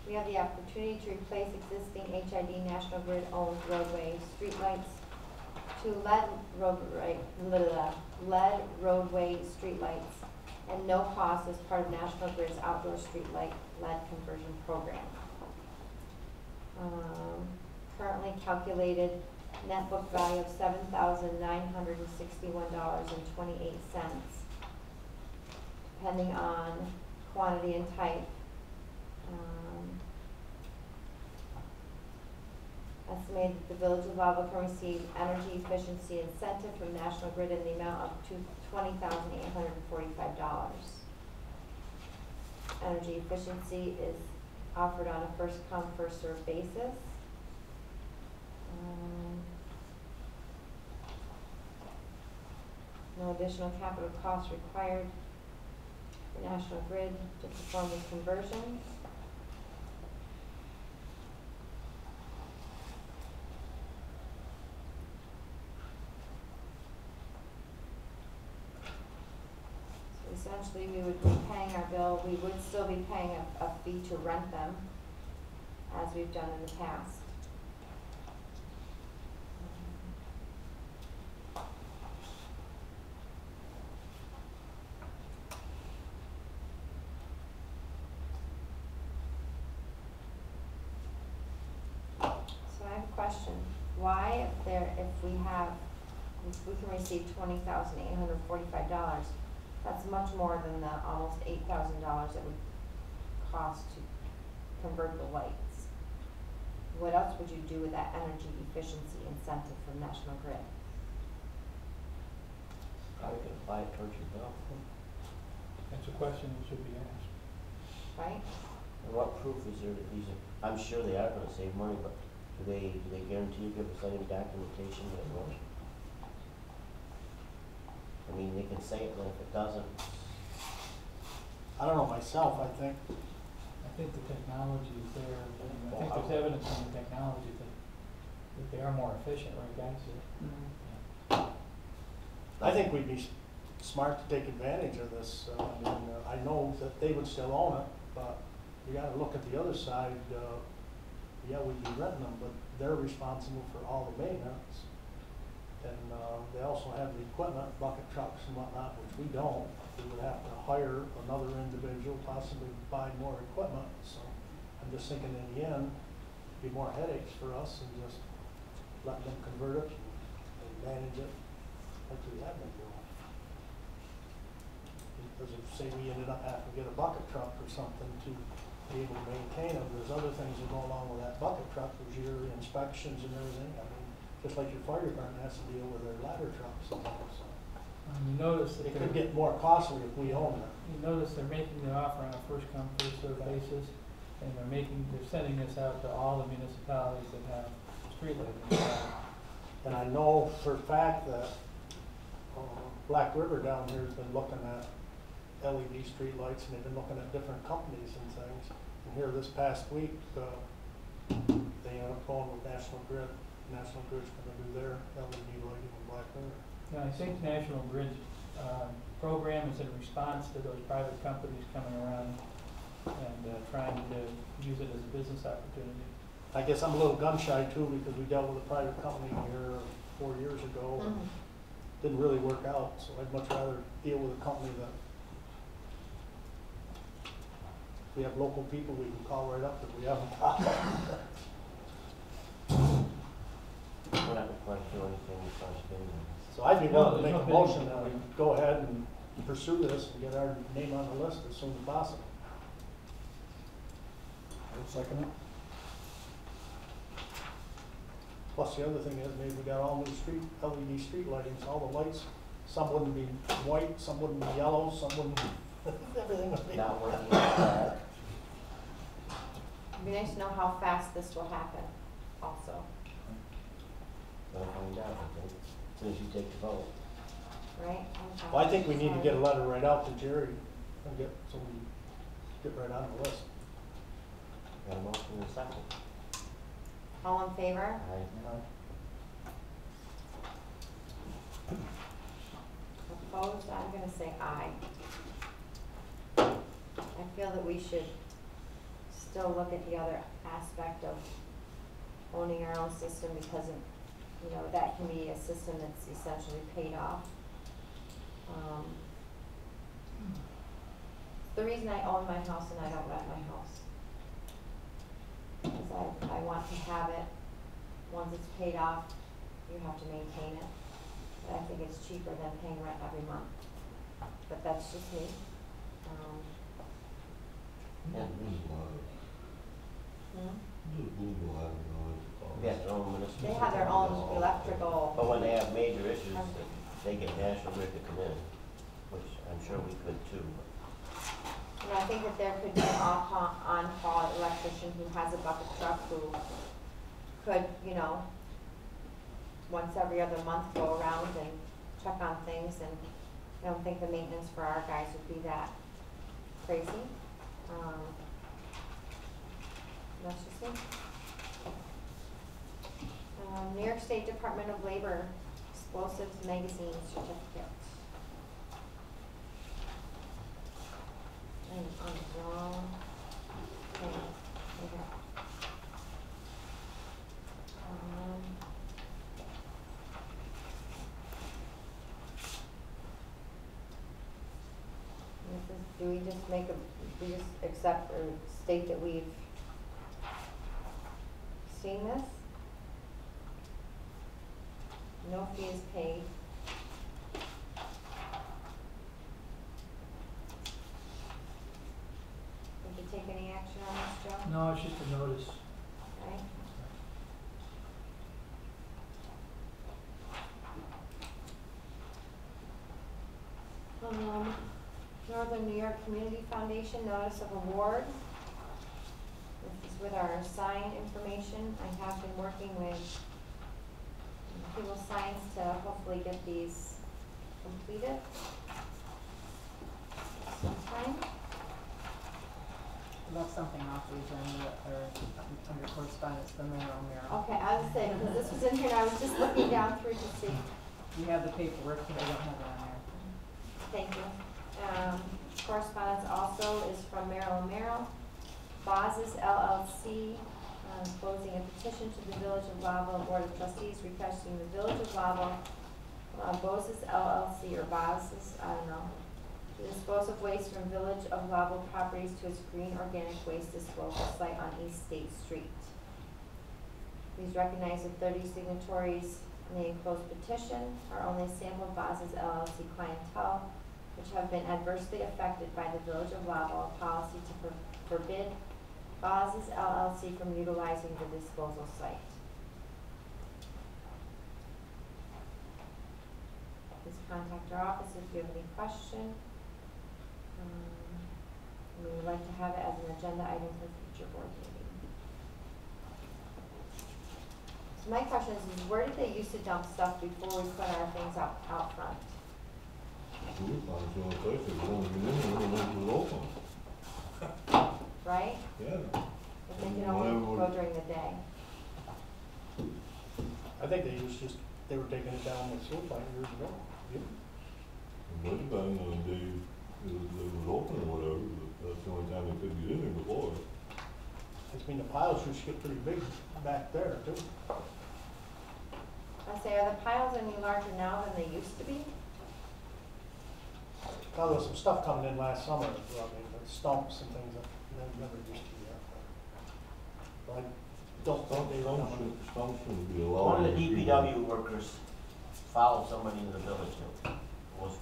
[SPEAKER 1] We have the opportunity to replace existing HID National Grid owned roadway streetlights to LED roadway streetlights and no cost as part of National Grid's outdoor streetlight LED conversion program. Currently calculated net book value of $7,961.28, depending on quantity and type. Estimated that the village of Lowville can receive energy efficiency incentive from National Grid in the amount of $20,845. Energy efficiency is offered on a first come, first served basis. No additional capital costs required for National Grid to perform this conversion. Essentially, we would be paying our bill. We would still be paying a fee to rent them, as we've done in the past. So I have a question. Why, if we can receive $20,845, that's much more than the almost $8,000 that would cost to convert the lights. What else would you do with that energy efficiency incentive from National Grid?
[SPEAKER 4] Probably could apply it towards your bill.
[SPEAKER 13] That's a question that should be asked.
[SPEAKER 1] Right?
[SPEAKER 4] And what proof is there that these are, I'm sure they are gonna save money, but do they guarantee you give us any documentation that it will? I mean, they can say it, but if it doesn't,
[SPEAKER 6] I don't know myself, I think.
[SPEAKER 13] I think the technology is there. I think there's evidence in the technology that they are more efficient, right, guys?
[SPEAKER 6] I think we'd be smart to take advantage of this. I know that they would still own it, but you gotta look at the other side. Yeah, we'd be renting them, but they're responsible for all the maintenance. And they also have the equipment, bucket trucks and whatnot, which we don't. We would have to hire another individual, possibly buy more equipment. So I'm just thinking in the end, it'd be more headaches for us and just let them convert it and manage it like we have been doing. Because if, say, we ended up having to get a bucket truck or something to be able to maintain them, there's other things that go along with that bucket truck. There's your inspections and everything. I mean, just like your fire department has to deal with their ladder trucks and things. So
[SPEAKER 13] You notice that
[SPEAKER 6] it could get more costly if we own it.
[SPEAKER 13] you notice they're making the offer on a first come, first served basis, and they're sending this out to all the municipalities that have street lighting.
[SPEAKER 6] And I know for a fact that Black River down here has been looking at LED street lights, and they've been looking at different companies and things. And here this past week, they ended up going with National Grid. National Grid's gonna do their LED lighting in Black River.
[SPEAKER 13] Now, I think National Grid's program is in response to those private companies coming around and trying to use it as a business opportunity.
[SPEAKER 6] I guess I'm a little gun shy too, because we dealt with a private company here 4 years ago. And didn't really work out, so I'd much rather deal with a company that we have local people we can call right up if we have a problem.
[SPEAKER 4] We're not required to do anything as far as bidding.
[SPEAKER 6] So I'd be willing to make
[SPEAKER 13] there's
[SPEAKER 6] a
[SPEAKER 13] no
[SPEAKER 6] motion
[SPEAKER 13] bidding.
[SPEAKER 6] that we go ahead and pursue this and get our name on the list as soon as possible.
[SPEAKER 3] Second it?
[SPEAKER 6] Plus the other thing is, maybe we got all new LED street lighting, so all the lights, some wouldn't be white, some wouldn't be yellow, some wouldn't, everything would be.
[SPEAKER 4] Not working like that.
[SPEAKER 1] It'd be nice to know how fast this will happen also,
[SPEAKER 4] Gonna find out, I think, as soon as you take the vote.
[SPEAKER 1] right?
[SPEAKER 6] Well, I think we need to get a letter right out to Jerry and so we get right on the list.
[SPEAKER 4] Got a motion in a second.
[SPEAKER 1] All in favor?
[SPEAKER 4] Aye.
[SPEAKER 1] Opposed? I'm gonna say aye. I feel that we should still look at the other aspect of owning our own system because of, you know, that can be a system that's essentially paid off. The reason I own my house and I don't rent my house is I want to have it. Once it's paid off, you have to maintain it. But I think it's cheaper than paying rent every month. But that's just me.
[SPEAKER 4] Yeah.
[SPEAKER 1] Hmm?
[SPEAKER 4] They have their own municipal.
[SPEAKER 1] They have their own electrical.
[SPEAKER 4] But when they have major issues, they get National Grid to come in, which I'm sure we could too.
[SPEAKER 1] And I think that there could be an on-call electrician who has a bucket truck who could, you know, once every other month go around and check on things, and I don't think the maintenance for our guys would be that crazy. That's just it. New York State Department of Labor Explosives Magazine Certificate. I'm on the wrong thing. Okay. Do we just we just accept or state that we've seen this? No fee is paid. Did you take any action on this, Joe?
[SPEAKER 13] No, it's just a notice.
[SPEAKER 1] Right? Northern New York Community Foundation Notice of Award. This is with our sign information. I have been working with People Science to hopefully get these completed sometime.
[SPEAKER 11] Left something off the agenda or under correspondence, the mayoral mural.
[SPEAKER 1] Okay, I was saying, because this was in here, and I was just looking down through to see.
[SPEAKER 11] You have the paperwork, but I don't have it on there.
[SPEAKER 1] Thank you. Correspondence also is from Merrill Merrill. Boz's LLC, closing a petition to the Village of Lowville Board of Trustees requesting the Village of Lowville, Boz's LLC or Boz's, I don't know, to dispose of waste from Village of Lowville properties to its green organic waste disposal site on East State Street. Please recognize the 30 signatories on the enclosed petition are only a sample of Boz's LLC clientele, which have been adversely affected by the Village of Lowville policy to forbid Boz's LLC from utilizing the disposal site. Please contact our office if you have any question. We would like to have it as an agenda item for future board meeting. So my question is where did they used to dump stuff before we put our things out front?
[SPEAKER 5] We found the only place that was only been in there when it was open.
[SPEAKER 1] Right?
[SPEAKER 5] Yeah.
[SPEAKER 1] If they can only go during the day.
[SPEAKER 6] I think they were taking it down the sewer plant years ago. Yeah.
[SPEAKER 5] It might have been on the day it was open or whatever, but that's the only time they could get in there before.
[SPEAKER 6] I mean, the piles used to get pretty big back there too.
[SPEAKER 1] I say, are the piles any larger now than they used to be?
[SPEAKER 6] Now, there was some stuff coming in last summer, I mean, like stumps and things that never used to be there. But I don't think they run them.
[SPEAKER 5] Some shouldn't be allowed.
[SPEAKER 4] One of the DPW workers followed somebody in the village. It was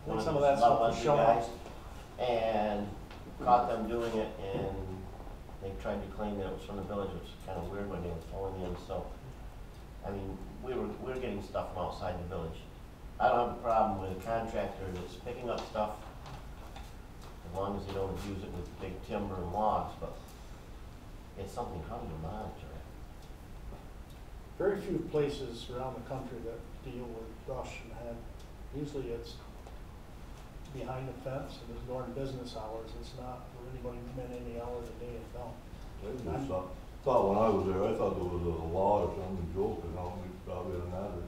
[SPEAKER 4] one of
[SPEAKER 6] Some of
[SPEAKER 4] those
[SPEAKER 6] that stuff was
[SPEAKER 4] lovely
[SPEAKER 6] showing
[SPEAKER 4] guys,
[SPEAKER 6] up.
[SPEAKER 4] and caught them doing it, and they tried to claim that it was from the village, which is kind of weird when they were throwing in. So, I mean, we were getting stuff from outside the village. I don't have a problem with a contractor that's picking up stuff, as long as they don't abuse it with big timber and logs, but it's something, how do you monitor it?
[SPEAKER 6] Very few places around the country that deal with brush and have, usually it's behind the fence and it's during business hours. It's not where anybody come in any hour of the day and dump.
[SPEAKER 5] I just thought when I was there, I thought there was a law or something, joke, and how many probably on that.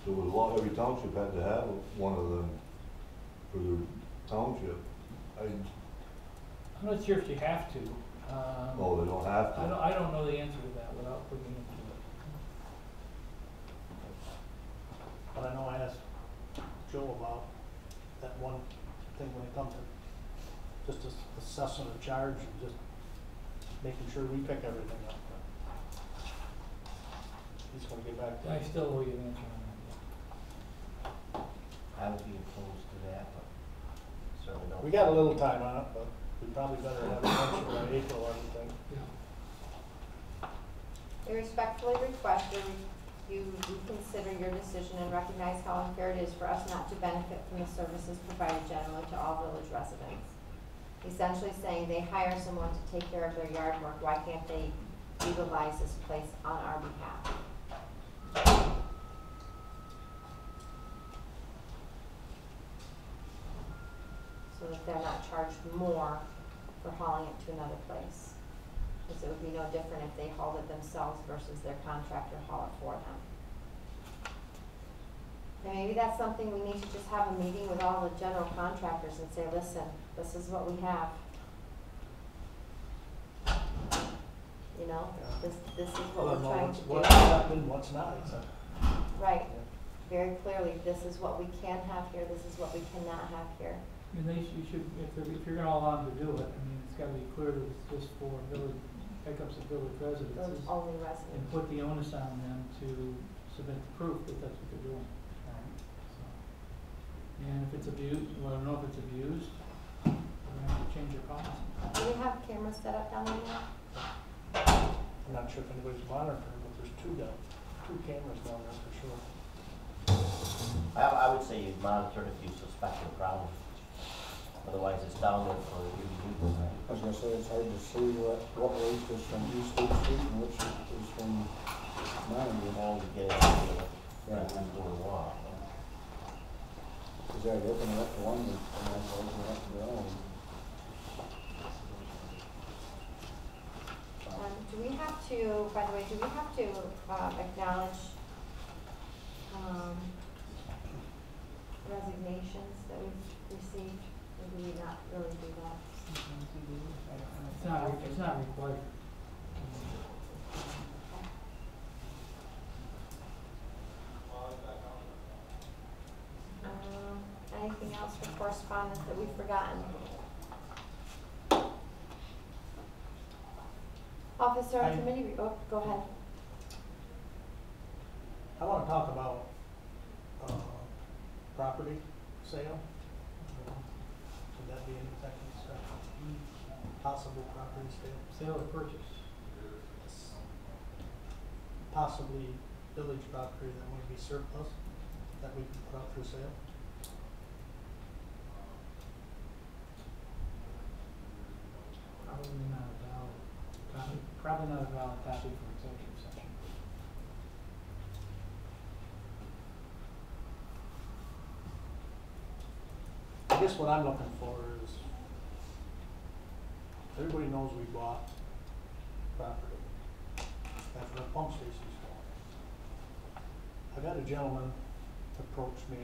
[SPEAKER 5] There was a law, every township had to have one of them for their township.
[SPEAKER 13] I'm not sure if you have to.
[SPEAKER 5] Oh, they don't have to?
[SPEAKER 13] I don't know the answer to that without looking into it.
[SPEAKER 6] But I know I asked Joe about that one thing when it comes to just assessing a charge and just making sure we pick everything up. He's gonna get back to
[SPEAKER 13] I
[SPEAKER 6] me.
[SPEAKER 13] still owe you an answer on that.
[SPEAKER 4] I would be opposed to that, but certainly don't.
[SPEAKER 6] We got a little time on it, but we probably better have it mentioned by April or anything.
[SPEAKER 1] We respectfully request that you reconsider your decision and recognize how unfair it is for us not to benefit from the services provided generally to all village residents. Essentially saying they hire someone to take care of their yard work, why can't they utilize this place on our behalf? So that they're not charged more for hauling it to another place. Because it would be no different if they hauled it themselves versus their contractor haul it for them. And maybe that's something we need to just have a meeting with all the general contractors and say, listen, this is what we have. You know, this is what we're trying to do.
[SPEAKER 6] What's happening, what's not, exactly.
[SPEAKER 1] Right, very clearly, this is what we can have here, this is what we cannot have here.
[SPEAKER 13] And you should, if you're gonna allow them to do it, I mean, it's gotta be clear that it's just for village, pickups of village
[SPEAKER 1] Those
[SPEAKER 13] residences.
[SPEAKER 1] only
[SPEAKER 13] And
[SPEAKER 1] residents.
[SPEAKER 13] put the onus on them to submit the proof that that's what they're doing. So, and if it's abused, let them know if it's abused, we're gonna have to change your policy.
[SPEAKER 1] Do we have cameras set up down there now?
[SPEAKER 6] I'm not sure if anybody's monitoring, but there's two cameras down there for sure.
[SPEAKER 4] I would say you monitor it if you suspect a problem. Otherwise, it's down there for you to do.
[SPEAKER 3] I was gonna say, it's hard to see what waste is from East State Street and which is from mine.
[SPEAKER 4] Only to get it, who's doing what.
[SPEAKER 3] Cause I'd open it up to one, and I'd open it up to the other.
[SPEAKER 1] Do we have to, by the way, do we have to acknowledge resignations that we've received, or do we not really do that?
[SPEAKER 13] It's not required.
[SPEAKER 1] Anything else for correspondence that we've forgotten? Officer and committee, go ahead.
[SPEAKER 6] I wanna talk about, property sale. Would that be an executive session? Possible property sale,
[SPEAKER 13] Sale or purchase?
[SPEAKER 6] possibly village property that might be surplus, that we can put up for sale.
[SPEAKER 13] Probably not a valid topic, probably not a valid topic for executive session.
[SPEAKER 6] I guess what I'm looking for is, everybody knows we bought property after the pump station's gone. I got a gentleman approach me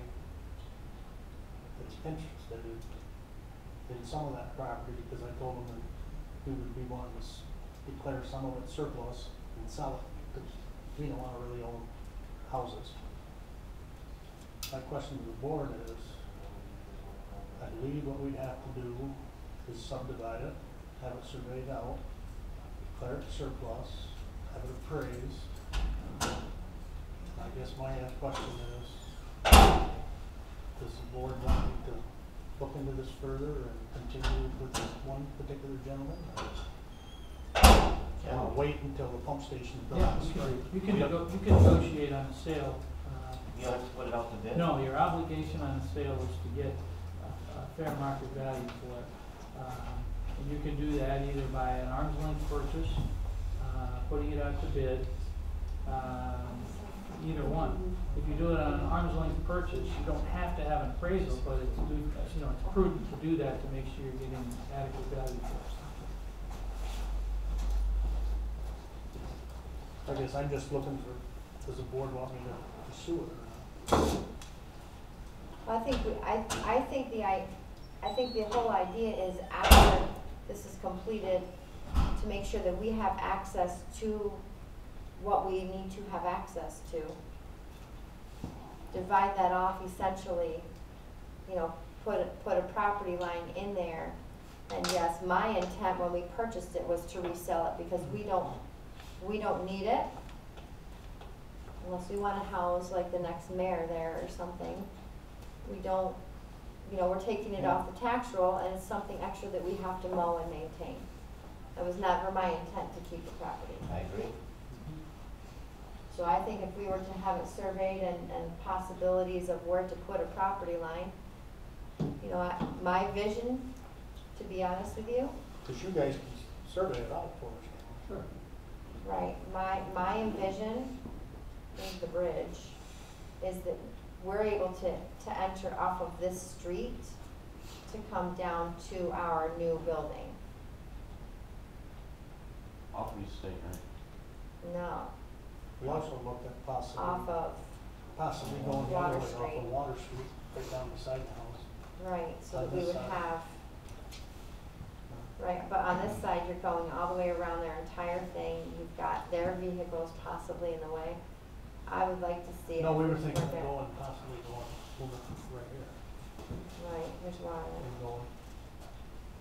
[SPEAKER 6] that's interested in some of that property because I told him that we would be wanting to declare some of it surplus and sell it because we don't want to really own houses. My question to the board is, I believe what we'd have to do is subdivide it, have it surveyed out, declare it surplus, have it appraised. I guess my question is, does the board want me to look into this further and continue with this one particular gentleman? Or wait until the pump station is built?
[SPEAKER 13] Yeah, you can negotiate on a sale.
[SPEAKER 4] You have to put it out to bid?
[SPEAKER 13] No, your obligation on a sale is to get a fair market value for it. And you can do that either by an arm's length purchase, putting it out to bid, either one. If you do it on an arm's length purchase, you don't have to have an appraisal, but it's, it's prudent to do that to make sure you're getting adequate value for it.
[SPEAKER 6] I guess I'm just looking for, does the board want me to pursue it or not?
[SPEAKER 1] I think the whole idea is after this is completed, to make sure that we have access to what we need to have access to. Divide that off essentially, put a property line in there. And yes, my intent when we purchased it was to resell it because we don't need it. Unless we want to house like the next mayor there or something. We don't, we're taking it off the tax roll and it's something extra that we have to mow and maintain. It was never my intent to keep the property.
[SPEAKER 4] I agree.
[SPEAKER 1] So I think if we were to have it surveyed and possibilities of where to put a property line, my vision, to be honest with you.
[SPEAKER 6] Because you guys can survey it out for us.
[SPEAKER 13] Sure.
[SPEAKER 1] Right, my envision is the bridge, is that we're able to enter off of this street to come down to our new building.
[SPEAKER 7] Off of East State, right?
[SPEAKER 1] No,
[SPEAKER 6] We also looked at
[SPEAKER 1] off of,
[SPEAKER 6] possibly going the
[SPEAKER 1] Water
[SPEAKER 6] other way off
[SPEAKER 1] Street.
[SPEAKER 6] of Water Street, right down beside the house.
[SPEAKER 1] right, so
[SPEAKER 6] On
[SPEAKER 1] that we
[SPEAKER 6] this
[SPEAKER 1] would
[SPEAKER 6] side.
[SPEAKER 1] have, right, but on this side, you're going all the way around their entire thing. You've got their vehicles possibly in the way. I would like to see it.
[SPEAKER 6] No, we were thinking
[SPEAKER 1] work
[SPEAKER 6] of
[SPEAKER 1] out.
[SPEAKER 6] possibly going over right here
[SPEAKER 1] Right, here's water,
[SPEAKER 6] and going,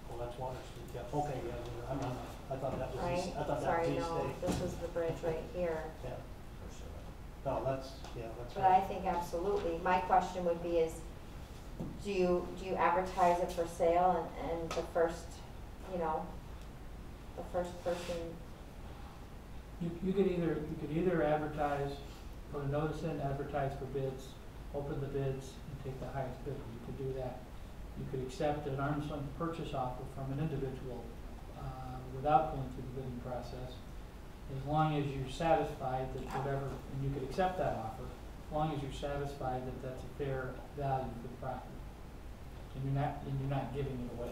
[SPEAKER 6] well, that's Water Street, yeah, okay, yeah, I'm not, I thought that was,
[SPEAKER 1] right?
[SPEAKER 6] I thought that
[SPEAKER 1] Sorry,
[SPEAKER 6] was East
[SPEAKER 1] no,
[SPEAKER 6] State.
[SPEAKER 1] this is the bridge right here.
[SPEAKER 6] Yeah, no, that's
[SPEAKER 1] But I
[SPEAKER 6] right.
[SPEAKER 1] think absolutely, my question would be is, do you advertise it for sale and the first, the first person,
[SPEAKER 13] You could either advertise, put a notice in, advertise for bids, open the bids, and take the highest bidder. You could do that. You could accept an arm's length purchase offer from an individual without going through the bidding process, as long as you're satisfied that whatever, and you could accept that offer, as long as you're satisfied that that's a fair value for the property, and you're not giving it away.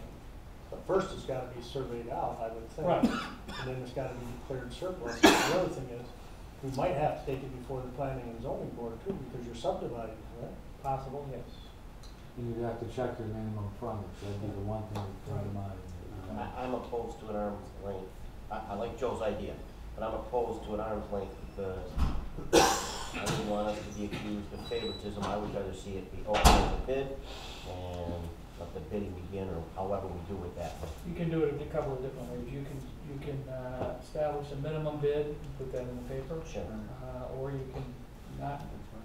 [SPEAKER 6] But first it's gotta be surveyed out, I would think.
[SPEAKER 13] Right.
[SPEAKER 6] And then it's gotta be declared surplus. The other thing is, we might have to take it before the planning and zoning board too, because you're subdividing, right?
[SPEAKER 13] Possible, yes.
[SPEAKER 12] and you'd have to check your minimum frontage, that'd be the one thing that comes to mind.
[SPEAKER 4] I'm opposed to an arm's length. I like Joe's idea, but I'm opposed to an arm's length because I don't want us to be accused of favoritism. I would rather see it be open as a bid and let the bidding begin, or however we do with that.
[SPEAKER 13] You can do it in a couple of different ways. You can establish a minimum bid and put that in the paper.
[SPEAKER 4] Sure.
[SPEAKER 13] Or you can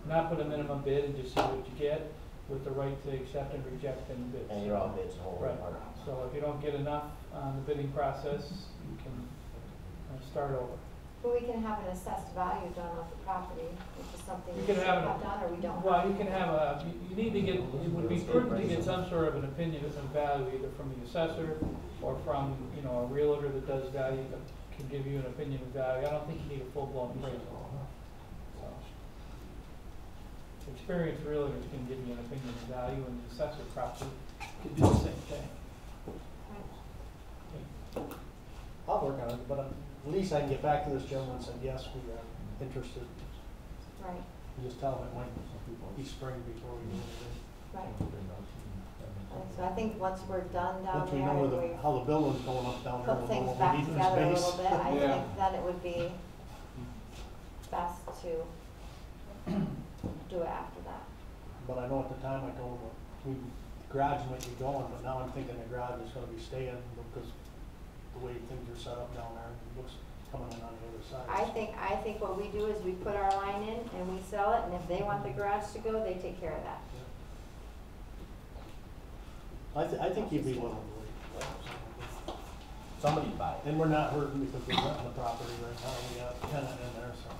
[SPEAKER 13] not put a minimum bid and just see what you get with the right to accept and reject any bids.
[SPEAKER 4] And you're all bids and whole
[SPEAKER 13] Right.
[SPEAKER 4] apart.
[SPEAKER 13] So if you don't get enough on the bidding process, you can start over.
[SPEAKER 1] But we can have an assessed value done of the property, which is something
[SPEAKER 13] You
[SPEAKER 1] we
[SPEAKER 13] can
[SPEAKER 1] should
[SPEAKER 13] have
[SPEAKER 1] have done, or we don't.
[SPEAKER 13] Well, you can have you need to get, it would be prudent to get some sort of an opinion of value, either from the assessor or from, a realtor that does value, that can give you an opinion of value. I don't think you need a full-blown appraisal. So, experienced realtors can give you an opinion of value, and the assessor probably could do the same thing.
[SPEAKER 6] I'll work on it, but at least I can get back to this gentleman and say, yes, we are interested.
[SPEAKER 1] Right,
[SPEAKER 6] And just tell him it might be spring before we do anything.
[SPEAKER 1] right. So I think once we're done down
[SPEAKER 6] Once we
[SPEAKER 1] there,
[SPEAKER 6] know
[SPEAKER 1] and
[SPEAKER 6] where
[SPEAKER 1] we've
[SPEAKER 6] how the building's going up down there,
[SPEAKER 1] put
[SPEAKER 6] we'll know
[SPEAKER 1] things
[SPEAKER 6] what
[SPEAKER 1] back
[SPEAKER 6] we need for
[SPEAKER 1] together a
[SPEAKER 6] space.
[SPEAKER 1] little bit, I
[SPEAKER 10] Yeah.
[SPEAKER 1] think then it would be best to do it after that.
[SPEAKER 6] But I know at the time I told him, the garage might be going, but now I'm thinking the garage is gonna be staying because the way things are set up down there, it looks coming in on the other side.
[SPEAKER 1] I think what we do is we put our line in and we sell it, and if they want the garage to go, they take care of that.
[SPEAKER 6] I think you'd be willing to wait.
[SPEAKER 4] Somebody buy it.
[SPEAKER 6] And we're not hurting because we're renting the property right now, we got a tenant in there, so.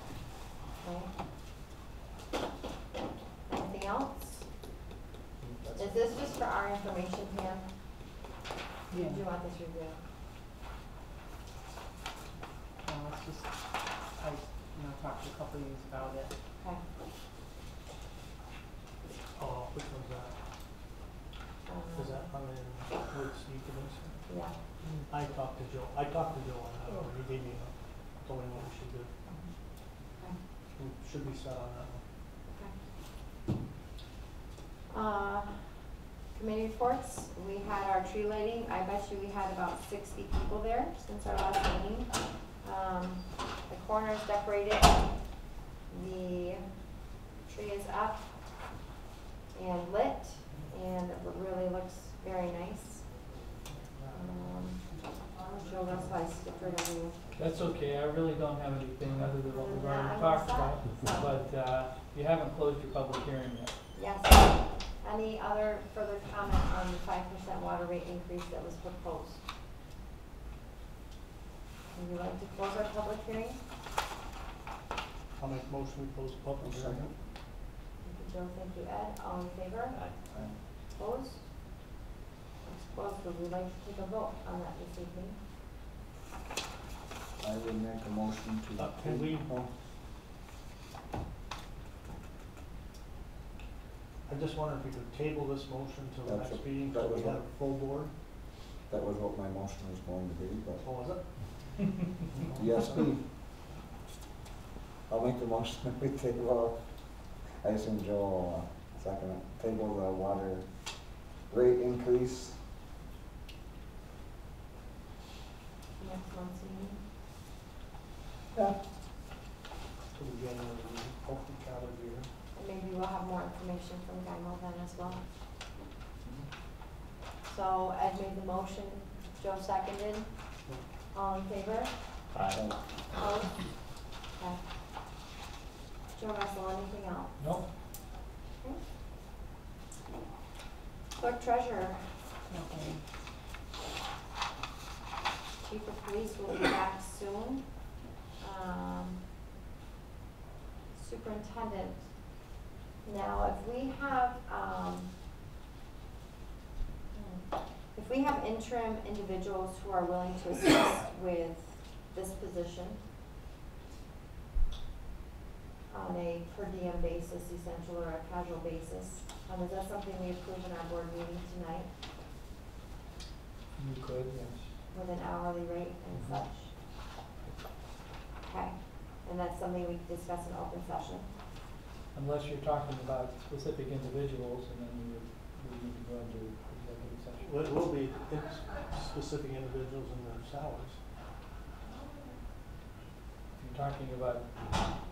[SPEAKER 1] Okay. Anything else? Is this just for our information, Pam? Do you want this review?
[SPEAKER 11] It's just, I, talked to a couple of you about it.
[SPEAKER 1] Okay.
[SPEAKER 6] Oh, which one's that? Is that on the, where it's decommissioned?
[SPEAKER 1] Yeah.
[SPEAKER 6] I talked to Joe on that, one. He gave me told me what we should do.
[SPEAKER 1] Okay.
[SPEAKER 6] We should be set on that one.
[SPEAKER 1] Committee reports, we had our tree lighting, I bet you we had about 60 people there since our last meeting. The corner is decorated, the tree is up and lit, and it really looks very nice. Joe, that's why I skipped right over you.
[SPEAKER 13] That's okay, I really don't have anything other than what we've
[SPEAKER 1] Yeah,
[SPEAKER 13] already
[SPEAKER 1] I'm
[SPEAKER 13] talked
[SPEAKER 1] all
[SPEAKER 13] about,
[SPEAKER 1] set.
[SPEAKER 13] but you haven't closed your public hearing yet.
[SPEAKER 1] Yes. Any other further comment on the 5% water rate increase that was proposed? Would you like to close our public hearing?
[SPEAKER 6] I'll make motion we close the public hearing.
[SPEAKER 1] Thank you, Joe, thank you, Ed, all in favor? Opposed? It's closed, would we like to take a vote on that this evening?
[SPEAKER 3] I would make a motion to.
[SPEAKER 6] Can we, I just wonder if we could table this motion till the
[SPEAKER 3] That's
[SPEAKER 6] next
[SPEAKER 3] what-
[SPEAKER 6] meeting,
[SPEAKER 3] that
[SPEAKER 6] so we
[SPEAKER 3] was
[SPEAKER 6] have
[SPEAKER 3] what-
[SPEAKER 6] a full board.
[SPEAKER 3] That was what my motion was going to be, but
[SPEAKER 6] What was it?
[SPEAKER 3] yes, please. I'll make the motion that we table, I assume Joe will second it, table the water rate increase.
[SPEAKER 1] Next month's meeting?
[SPEAKER 3] Yeah.
[SPEAKER 6] Till the January meeting, hopefully Charlie will be here.
[SPEAKER 1] And maybe we'll have more information from Gymo then as well. So Ed made the motion, Joe seconded, all in favor?
[SPEAKER 4] Aye.
[SPEAKER 1] Opposed? Okay. Joe Russell, anything else?
[SPEAKER 13] Nope.
[SPEAKER 1] Okay. Clerk treasurer,
[SPEAKER 11] Okay.
[SPEAKER 1] chief of police will be back soon. Superintendent, now if we have interim individuals who are willing to assist with this position on a per diem basis, essential or a casual basis, is that something we approve in our board meeting tonight
[SPEAKER 13] You could, yes.
[SPEAKER 1] with an hourly rate and such? Okay, and that's something we can discuss in open session?
[SPEAKER 13] Unless you're talking about specific individuals, and then you would we need to go into executive session?
[SPEAKER 6] Well, it will be specific individuals and their salaries.
[SPEAKER 13] If you're talking about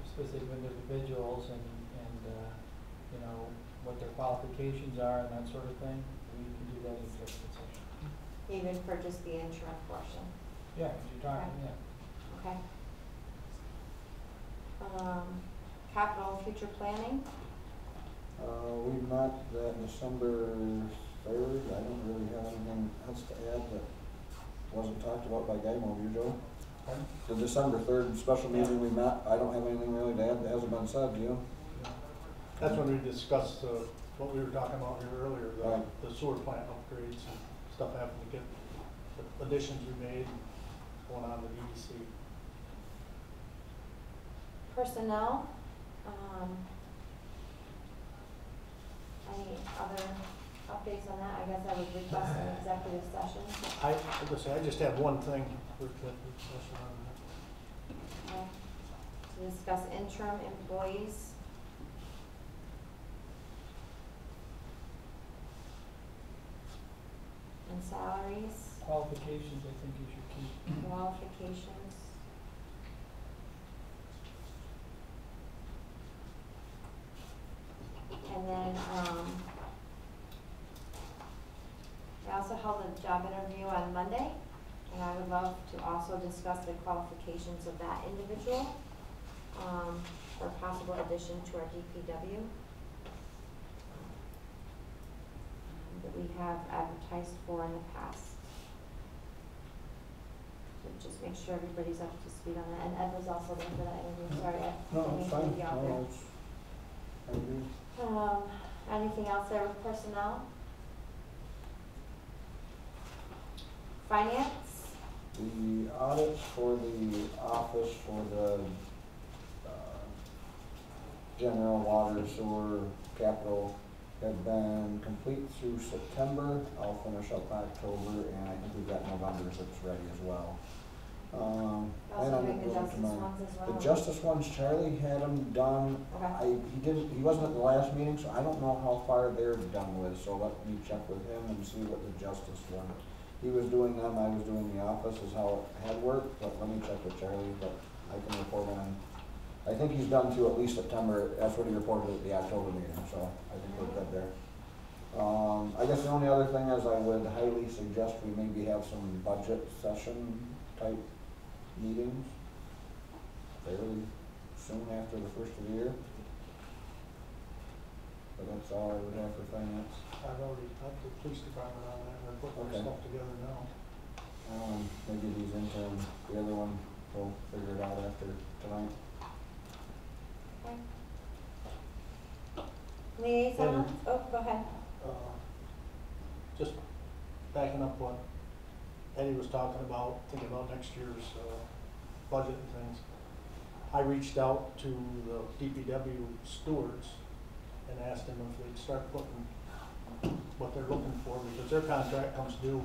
[SPEAKER 13] specific individuals and, you know, what their qualifications are and that sort of thing, we can do that in executive session.
[SPEAKER 1] Even for just the insurance portion,
[SPEAKER 13] Yeah, because you're talking,
[SPEAKER 1] Okay.
[SPEAKER 13] yeah.
[SPEAKER 1] okay? Capital future planning,
[SPEAKER 3] We met that December 3rd. I don't really have anything else to add that wasn't talked about by Guy, you, Joe?
[SPEAKER 6] Pardon?
[SPEAKER 3] The December 3rd special meeting we met, I don't have anything really to add that hasn't been said, do you?
[SPEAKER 6] That's when we discussed, what we were talking about here earlier,
[SPEAKER 3] Right.
[SPEAKER 6] the sewer plant upgrades and stuff having to get, the additions we made going on to EDC.
[SPEAKER 1] personnel, any other updates on that? I guess I would request an executive session.
[SPEAKER 6] I just have one thing for executive session on that.
[SPEAKER 1] To discuss interim employees. And salaries,
[SPEAKER 13] Qualifications, I think you should keep.
[SPEAKER 1] qualifications. And then, I also held a job interview on Monday, and I would love to also discuss the qualifications of that individual, for possible addition to our DPW. That we have advertised for in the past. So just make sure everybody's up to speed on that, and Ed was also there for that interview, sorry, Ed.
[SPEAKER 3] No,
[SPEAKER 1] didn't
[SPEAKER 3] it's
[SPEAKER 1] mean to
[SPEAKER 3] fine.
[SPEAKER 1] leave you out
[SPEAKER 3] No,
[SPEAKER 1] there.
[SPEAKER 3] it's, I agree.
[SPEAKER 1] Anything else there with personnel? Finance,
[SPEAKER 3] The audits for the office for the general water, sewer, capital have been complete through September. I'll finish up October, and I think we've got November's that's ready as well.
[SPEAKER 1] also
[SPEAKER 3] And
[SPEAKER 1] doing the
[SPEAKER 3] I'm
[SPEAKER 1] justice
[SPEAKER 3] going to
[SPEAKER 1] ones as well.
[SPEAKER 3] the justice ones, Charlie had them done.
[SPEAKER 1] Okay.
[SPEAKER 3] He wasn't at the last meeting, so I don't know how far they're done with, so let me check with him and see what the justice one. He was doing them, I was doing the office is how it had worked, but let me check with Charlie, but I can report on. I think he's done through at least September, that's what he reported at the October meeting, so I think we're good there. I guess the only other thing is I would highly suggest we maybe have some budget session type meetings fairly soon after the first of the year. But that's all I would have for finance.
[SPEAKER 6] I've already talked to the police department on that, we're putting
[SPEAKER 3] Okay.
[SPEAKER 6] our stuff together now.
[SPEAKER 3] Maybe these intern, the other one, we'll figure it out after tonight.
[SPEAKER 1] Okay. Liaisons, oh, go ahead.
[SPEAKER 6] Just backing up what Eddie was talking about, thinking about next year's budget and things. I reached out to the DPW stewards and asked them if they'd start putting what they're looking for, because their contract comes due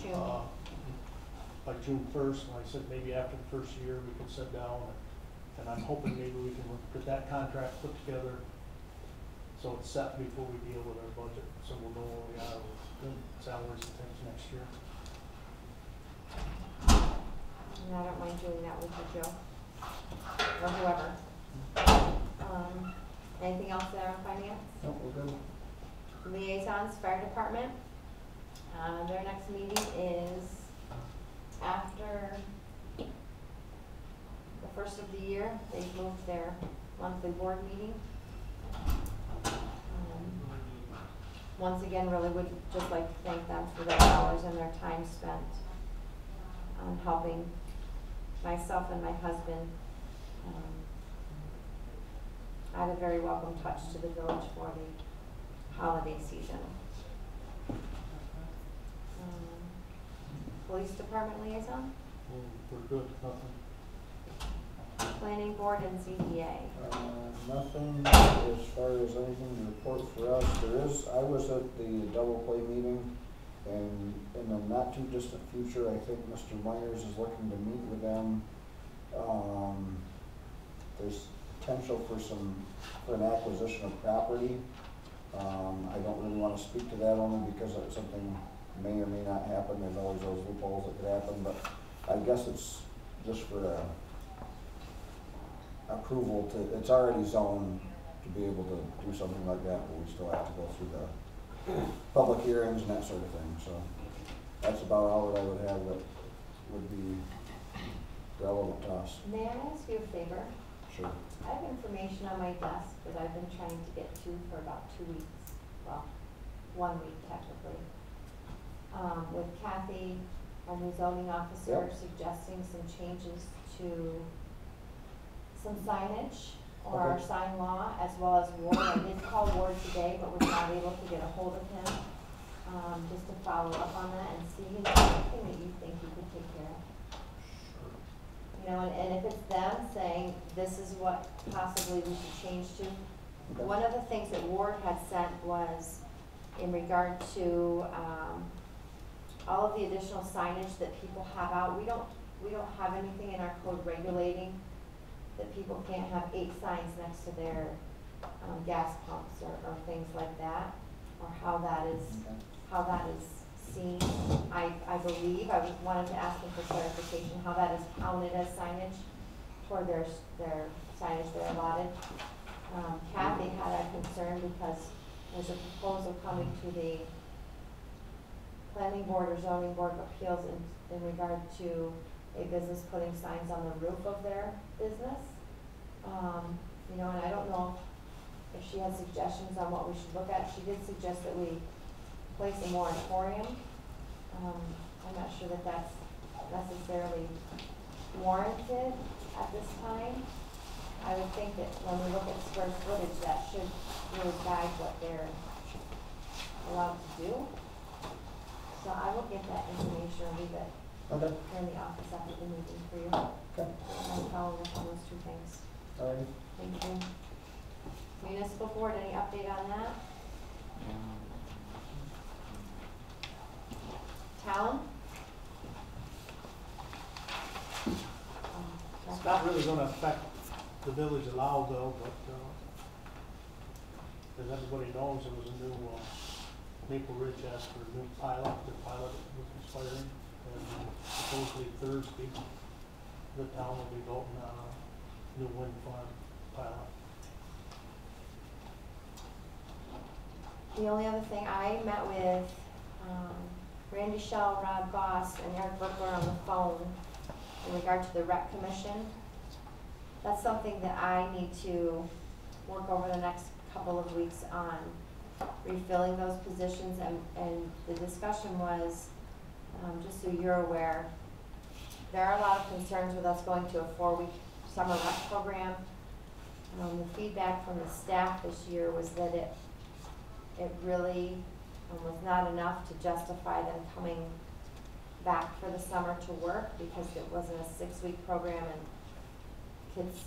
[SPEAKER 1] June.
[SPEAKER 6] by June 1st, and I said maybe after the first year we could sit down, and I'm hoping maybe we can get that contract put together so it's set before we deal with our budget, so we'll know where we are with salaries and things next year.
[SPEAKER 1] And I don't mind doing that with you, Joe, or whoever. Anything else there on finance?
[SPEAKER 3] Nope, we're good.
[SPEAKER 1] Liaisons, fire department, their next meeting is after the first of the year. They've moved their monthly board meeting. Once again, really would just like to thank them for their hours and their time spent on helping myself and my husband add a very welcome touch to the village for the holiday season. Police department liaison,
[SPEAKER 6] We're good, nothing.
[SPEAKER 1] planning board and ZBA.
[SPEAKER 3] Nothing as far as anything to report for us. I was at the double play meeting, and in the not too distant future, I think Mr. Myers is looking to meet with them. There's potential for an acquisition of property. I don't really wanna speak to that only because it's something may or may not happen, there's always those loopholes that could happen, but I guess it's just for approval to, it's already zoned to be able to do something like that, but we still have to go through the public hearings and that sort of thing, so that's about all that I would have that would be relevant to us.
[SPEAKER 1] May I ask you a favor?
[SPEAKER 3] Sure.
[SPEAKER 1] I have information on my desk that I've been trying to get to for about 2 weeks, well, 1 week technically. With Kathy, our new zoning officer,
[SPEAKER 3] Yep.
[SPEAKER 1] suggesting some changes to some signage or our
[SPEAKER 3] Okay.
[SPEAKER 1] sign law, as well as Ward. I did call Ward today, but was not able to get a hold of him, just to follow up on that and see if there's anything that you think you could take care of. You know, and if it's them saying, this is what possibly we should change to.
[SPEAKER 3] Okay.
[SPEAKER 1] One of the things that Ward had sent was in regard to, all of the additional signage that people have out. We don't have anything in our code regulating that people can't have 8 signs next to their, gas pumps or things like that, or how that is, seen. I believe, I wanted to ask them for clarification, how that is counted as signage toward their signage they're allotted. Kathy had a concern because there's a proposal coming to the planning board or zoning board of appeals in regard to a business putting signs on the roof of their business. You know, and I don't know if she has suggestions on what we should look at. She did suggest that we place a moratorium. I'm not sure that that's necessarily warranted at this time. I would think that when we look at square footage, that should really guide what they're allowed to do. So I will get that information and leave it
[SPEAKER 3] Okay.
[SPEAKER 1] here in the office after the meeting for you.
[SPEAKER 3] Okay.
[SPEAKER 1] I'm following up on those 2 things.
[SPEAKER 3] All right.
[SPEAKER 1] Thank you. Municipal board, any update on that? Town?
[SPEAKER 6] It's not really gonna affect the village of Lowville, but, as everybody knows, there was a new, Maple Ridge asked for a new pilot. The pilot was expiring, and supposedly Thursday, the town will be voting on a new wind farm pilot.
[SPEAKER 1] The only other thing, I met with, Randy Shell, Rob Goss, and Eric Berkler on the phone in regard to the rec commission. That's something that I need to work over the next couple of weeks on refilling those positions, and the discussion was, just so you're aware, there are a lot of concerns with us going to a 4-week summer rec program. The feedback from the staff this year was that it really was not enough to justify them coming back for the summer to work, because it wasn't a 6-week program, and kids,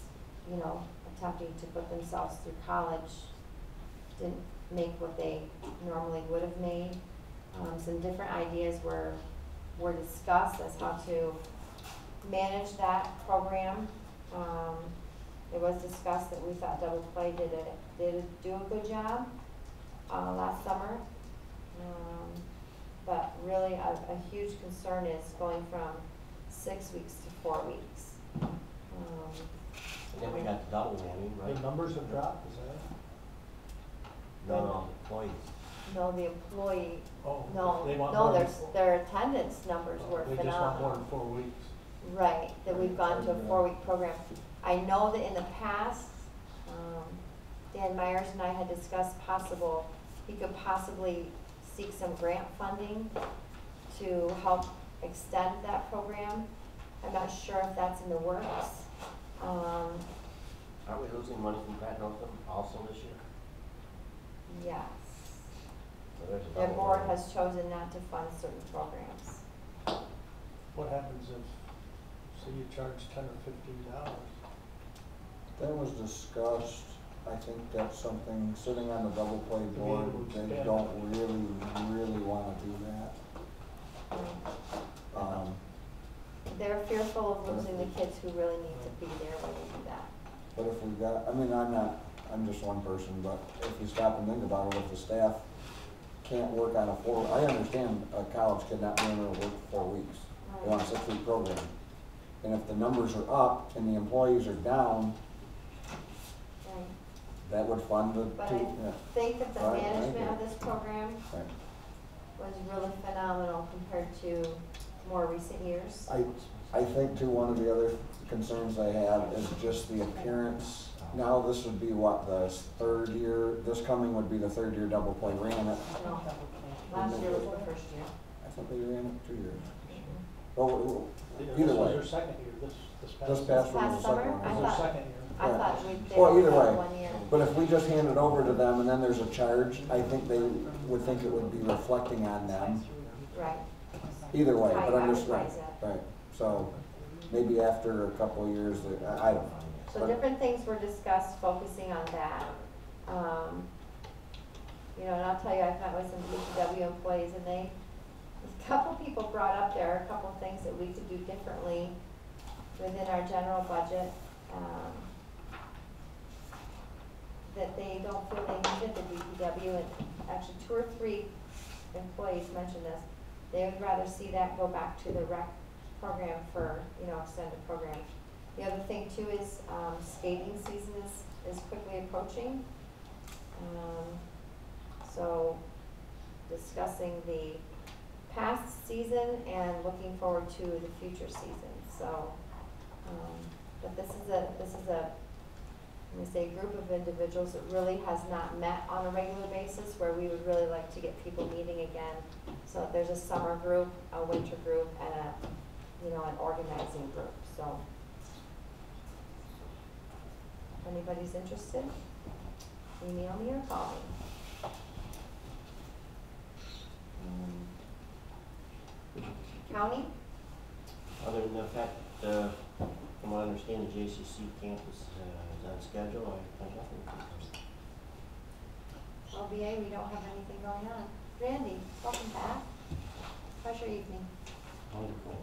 [SPEAKER 1] you know, attempting to put themselves through college didn't make what they normally would have made. Some different ideas were discussed as how to manage that program. It was discussed that we thought Double Play did do a good job last summer. But really a huge concern is going from 6 weeks to 4 weeks.
[SPEAKER 4] Then we got the double whammy, right?
[SPEAKER 6] The numbers have dropped, is that it?
[SPEAKER 4] No, employees.
[SPEAKER 1] No, the employee,
[SPEAKER 6] Oh,
[SPEAKER 1] no,
[SPEAKER 6] they want
[SPEAKER 1] no,
[SPEAKER 6] more than
[SPEAKER 1] their attendance numbers were
[SPEAKER 6] They just want more
[SPEAKER 1] phenomenal.
[SPEAKER 6] than 4 weeks.
[SPEAKER 1] Right, that we've gone to a 4-week program. I know that in the past, Dan Myers and I had discussed he could possibly seek some grant funding to help extend that program. I'm not sure if that's in the works.
[SPEAKER 4] Aren't we losing money from Pat Northam also this year?
[SPEAKER 1] Yes.
[SPEAKER 4] So there's a
[SPEAKER 1] Their
[SPEAKER 4] double
[SPEAKER 1] board
[SPEAKER 4] whammy.
[SPEAKER 1] has chosen not to fund certain programs.
[SPEAKER 6] What happens if, say you charge $10 or $15?
[SPEAKER 3] That was discussed. I think that's something, sitting on the Double Play board, they don't really wanna do that.
[SPEAKER 1] They're fearful of losing the kids who really need to be there when they do that.
[SPEAKER 3] But if we got, I mean, I'm not I'm just one person, but if you stop and think about it, if the staff can't work on I understand a college kid not being able to work for 4 weeks. They want a 6-week program. And if the numbers are up and the employees are down,
[SPEAKER 1] Right.
[SPEAKER 3] that would fund the
[SPEAKER 1] But
[SPEAKER 3] two,
[SPEAKER 1] I
[SPEAKER 3] yeah.
[SPEAKER 1] think that the
[SPEAKER 3] Right, I
[SPEAKER 1] management of
[SPEAKER 3] agree.
[SPEAKER 1] this program
[SPEAKER 3] Right.
[SPEAKER 1] was really phenomenal compared to more recent years.
[SPEAKER 3] I think too, one of the other concerns I have is just the appearance. Now, this would be what, the third year, this coming would be the third year double play ran it.
[SPEAKER 1] No, last year was the first year.
[SPEAKER 3] I thought they ran it 2 years.
[SPEAKER 1] Mhm.
[SPEAKER 3] Oh,
[SPEAKER 6] This
[SPEAKER 3] either
[SPEAKER 6] was
[SPEAKER 3] way,
[SPEAKER 6] their second year, this
[SPEAKER 3] this
[SPEAKER 6] past.
[SPEAKER 3] past one
[SPEAKER 1] Past
[SPEAKER 3] was the
[SPEAKER 1] summer,
[SPEAKER 3] second
[SPEAKER 1] I
[SPEAKER 3] one.
[SPEAKER 6] This
[SPEAKER 3] wasn't
[SPEAKER 6] was
[SPEAKER 3] it?
[SPEAKER 6] their second year.
[SPEAKER 1] I thought they
[SPEAKER 3] Well,
[SPEAKER 1] were
[SPEAKER 3] either way.
[SPEAKER 1] 1 year.
[SPEAKER 3] But if we just hand it over to them and then there's a charge, I think they would think it would be reflecting on them.
[SPEAKER 1] Right.
[SPEAKER 3] Either way,
[SPEAKER 1] Try
[SPEAKER 3] but I'm just, right,
[SPEAKER 1] advertise it.
[SPEAKER 3] right. So maybe after a couple of years, I don't know.
[SPEAKER 1] So
[SPEAKER 3] But-
[SPEAKER 1] different things were discussed focusing on that. You know, and I'll tell you, I've met with some DPW employees and a couple people brought up there a couple things that we could do differently within our general budget, that they don't feel they need at the DPW, and actually 2 or 3 employees mentioned this. They would rather see that go back to the rec program for, you know, extended program. The other thing too is, skating season is quickly approaching. So discussing the past season and looking forward to the future season. So, but this is a, let me say, group of individuals that really has not met on a regular basis, where we would really like to get people meeting again. So there's a summer group, a winter group, and an organizing group, so. If anybody's interested, email me or call me. County?
[SPEAKER 4] Other than the fact, from what I understand, the JCC campus is on schedule, I nothing.
[SPEAKER 1] LBA, we don't have anything going on. Randy, welcome back. How's your evening?
[SPEAKER 4] Wonderful.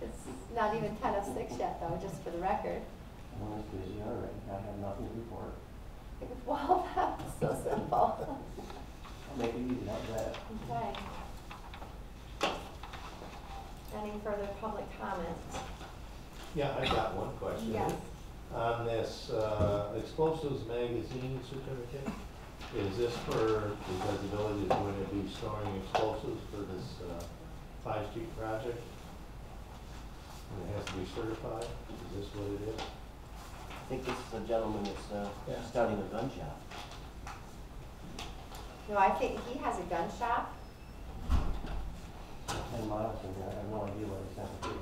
[SPEAKER 1] It's not even 10:06 yet though, just for the record.
[SPEAKER 4] Well, it's busy already. I have nothing to report.
[SPEAKER 1] Well, that was so simple.
[SPEAKER 4] I'll make it easy, how's that?
[SPEAKER 1] Okay. Any further public comments?
[SPEAKER 2] Yeah, I got one question.
[SPEAKER 1] Yes.
[SPEAKER 2] On this explosives magazine certificate, is this because the village is going to be storing explosives for this 5 Street project? And it has to be certified? Is this what it is?
[SPEAKER 4] I think this is a gentleman that's starting a gun shop.
[SPEAKER 1] No, I think he has a gun shop.
[SPEAKER 4] 10 miles from here, I have no idea what he's having to do.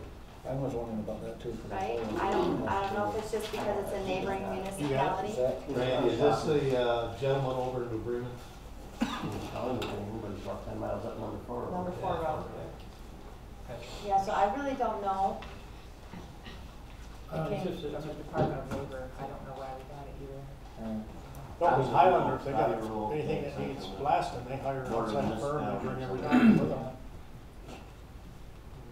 [SPEAKER 3] I was wondering about that too.
[SPEAKER 1] Right? I don't know if it's just because it's a neighboring municipality.
[SPEAKER 3] Is that-
[SPEAKER 2] Randy, is this the gentleman over in New Bremen?
[SPEAKER 4] He's calling me, but he's about 10 miles up number 4.
[SPEAKER 1] Number 4 road. Yeah, so I really don't know.
[SPEAKER 11] It came from the Department of Labor, I don't know why we got it either.
[SPEAKER 6] No, because Highlander, if they got anything that needs blasting, they hire an outside firm and bring everything with them.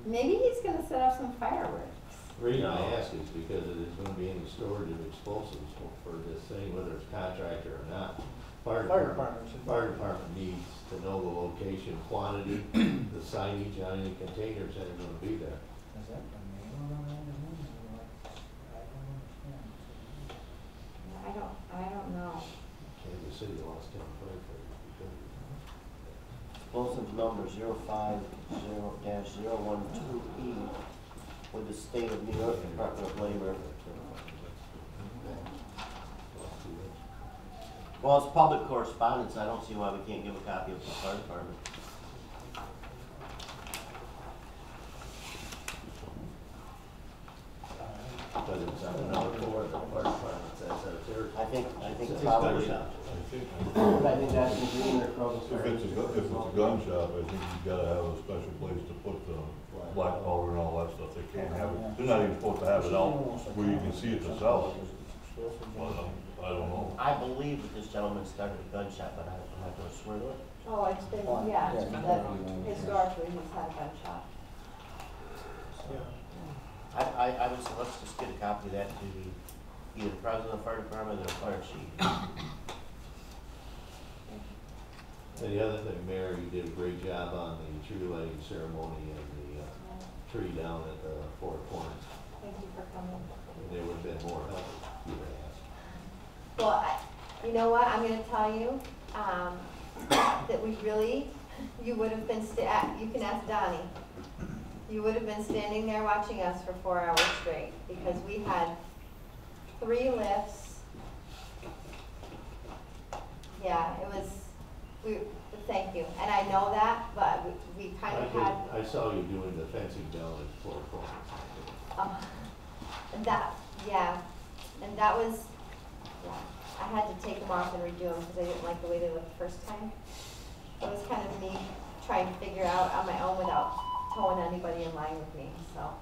[SPEAKER 1] Maybe he's gonna set up some fireworks.
[SPEAKER 2] The reason I ask is because it is gonna be in the storage of explosives for this thing, whether it's contractor or not. Fire department needs to know the location, quantity, the signage on any containers that are gonna be there.
[SPEAKER 3] Is that the name of the magazine or what? I don't understand.
[SPEAKER 1] I don't know.
[SPEAKER 2] Kansas City lost 10 firefighters.
[SPEAKER 4] Explosive number 050-012E with the State of New York Department of Labor. Well, it's public correspondence. I don't see why we can't give a copy of the fire department.
[SPEAKER 2] Because it's on number 4, the fire department says that it's their.
[SPEAKER 4] I think
[SPEAKER 2] It's
[SPEAKER 4] probably.
[SPEAKER 2] their shop.
[SPEAKER 4] I think that's in green or Kroger's.
[SPEAKER 5] If it's a gun shop, I think you've gotta have a special place to put the black powder and all that stuff. They can't have it, they're not even supposed to have it out where you can see it to sell it. But, I don't know.
[SPEAKER 4] I believe that this gentleman started a gun shop, but I'm not gonna swear to it.
[SPEAKER 1] Oh, it's been, yeah, historically he's had a gun shop.
[SPEAKER 6] Yeah.
[SPEAKER 4] I would say let's just get a copy of that to the either the president of the fire department or the fire chief.
[SPEAKER 2] And the other thing, Mayor, you did a great job on the tree lighting ceremony and the tree down at the Four Corners.
[SPEAKER 1] Thank you for coming.
[SPEAKER 2] And there would have been more help if you had asked.
[SPEAKER 1] Well, you know what, I'm gonna tell you, that we really, you would have been, you can ask Donnie. You would have been standing there watching us for 4 hours straight, because we had 3 lifts. Yeah, it was, thank you, and I know that, but we kind of had.
[SPEAKER 2] I saw you doing the fencing down at Four Corners.
[SPEAKER 1] And that, yeah, and that was, yeah, I had to take them off and redo them because I didn't like the way they looked the first time. So it was kind of me trying to figure out on my own without towing anybody in line with me, so.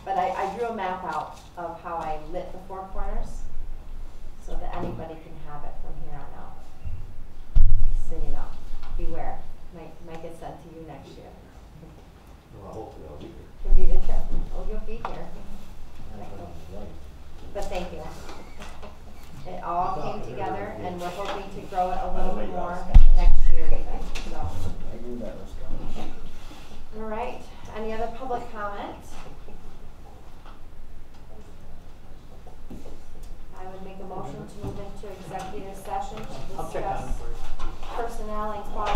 [SPEAKER 1] But I drew a map out of how I lit the 4 corners so that anybody can have it from here on out. So you know, beware, might get sent to you next year.
[SPEAKER 2] Well, hopefully I'll be here.
[SPEAKER 1] Could be the trip. Oh, you'll be here. But thank you. It all came together and we're hoping to grow it a little bit more next year even, so.
[SPEAKER 3] I knew that was coming.
[SPEAKER 1] All right, any other public comment? I would make a motion to move into executive session to
[SPEAKER 6] I'll check on it
[SPEAKER 1] discuss
[SPEAKER 6] for you.
[SPEAKER 1] personnel and qualifications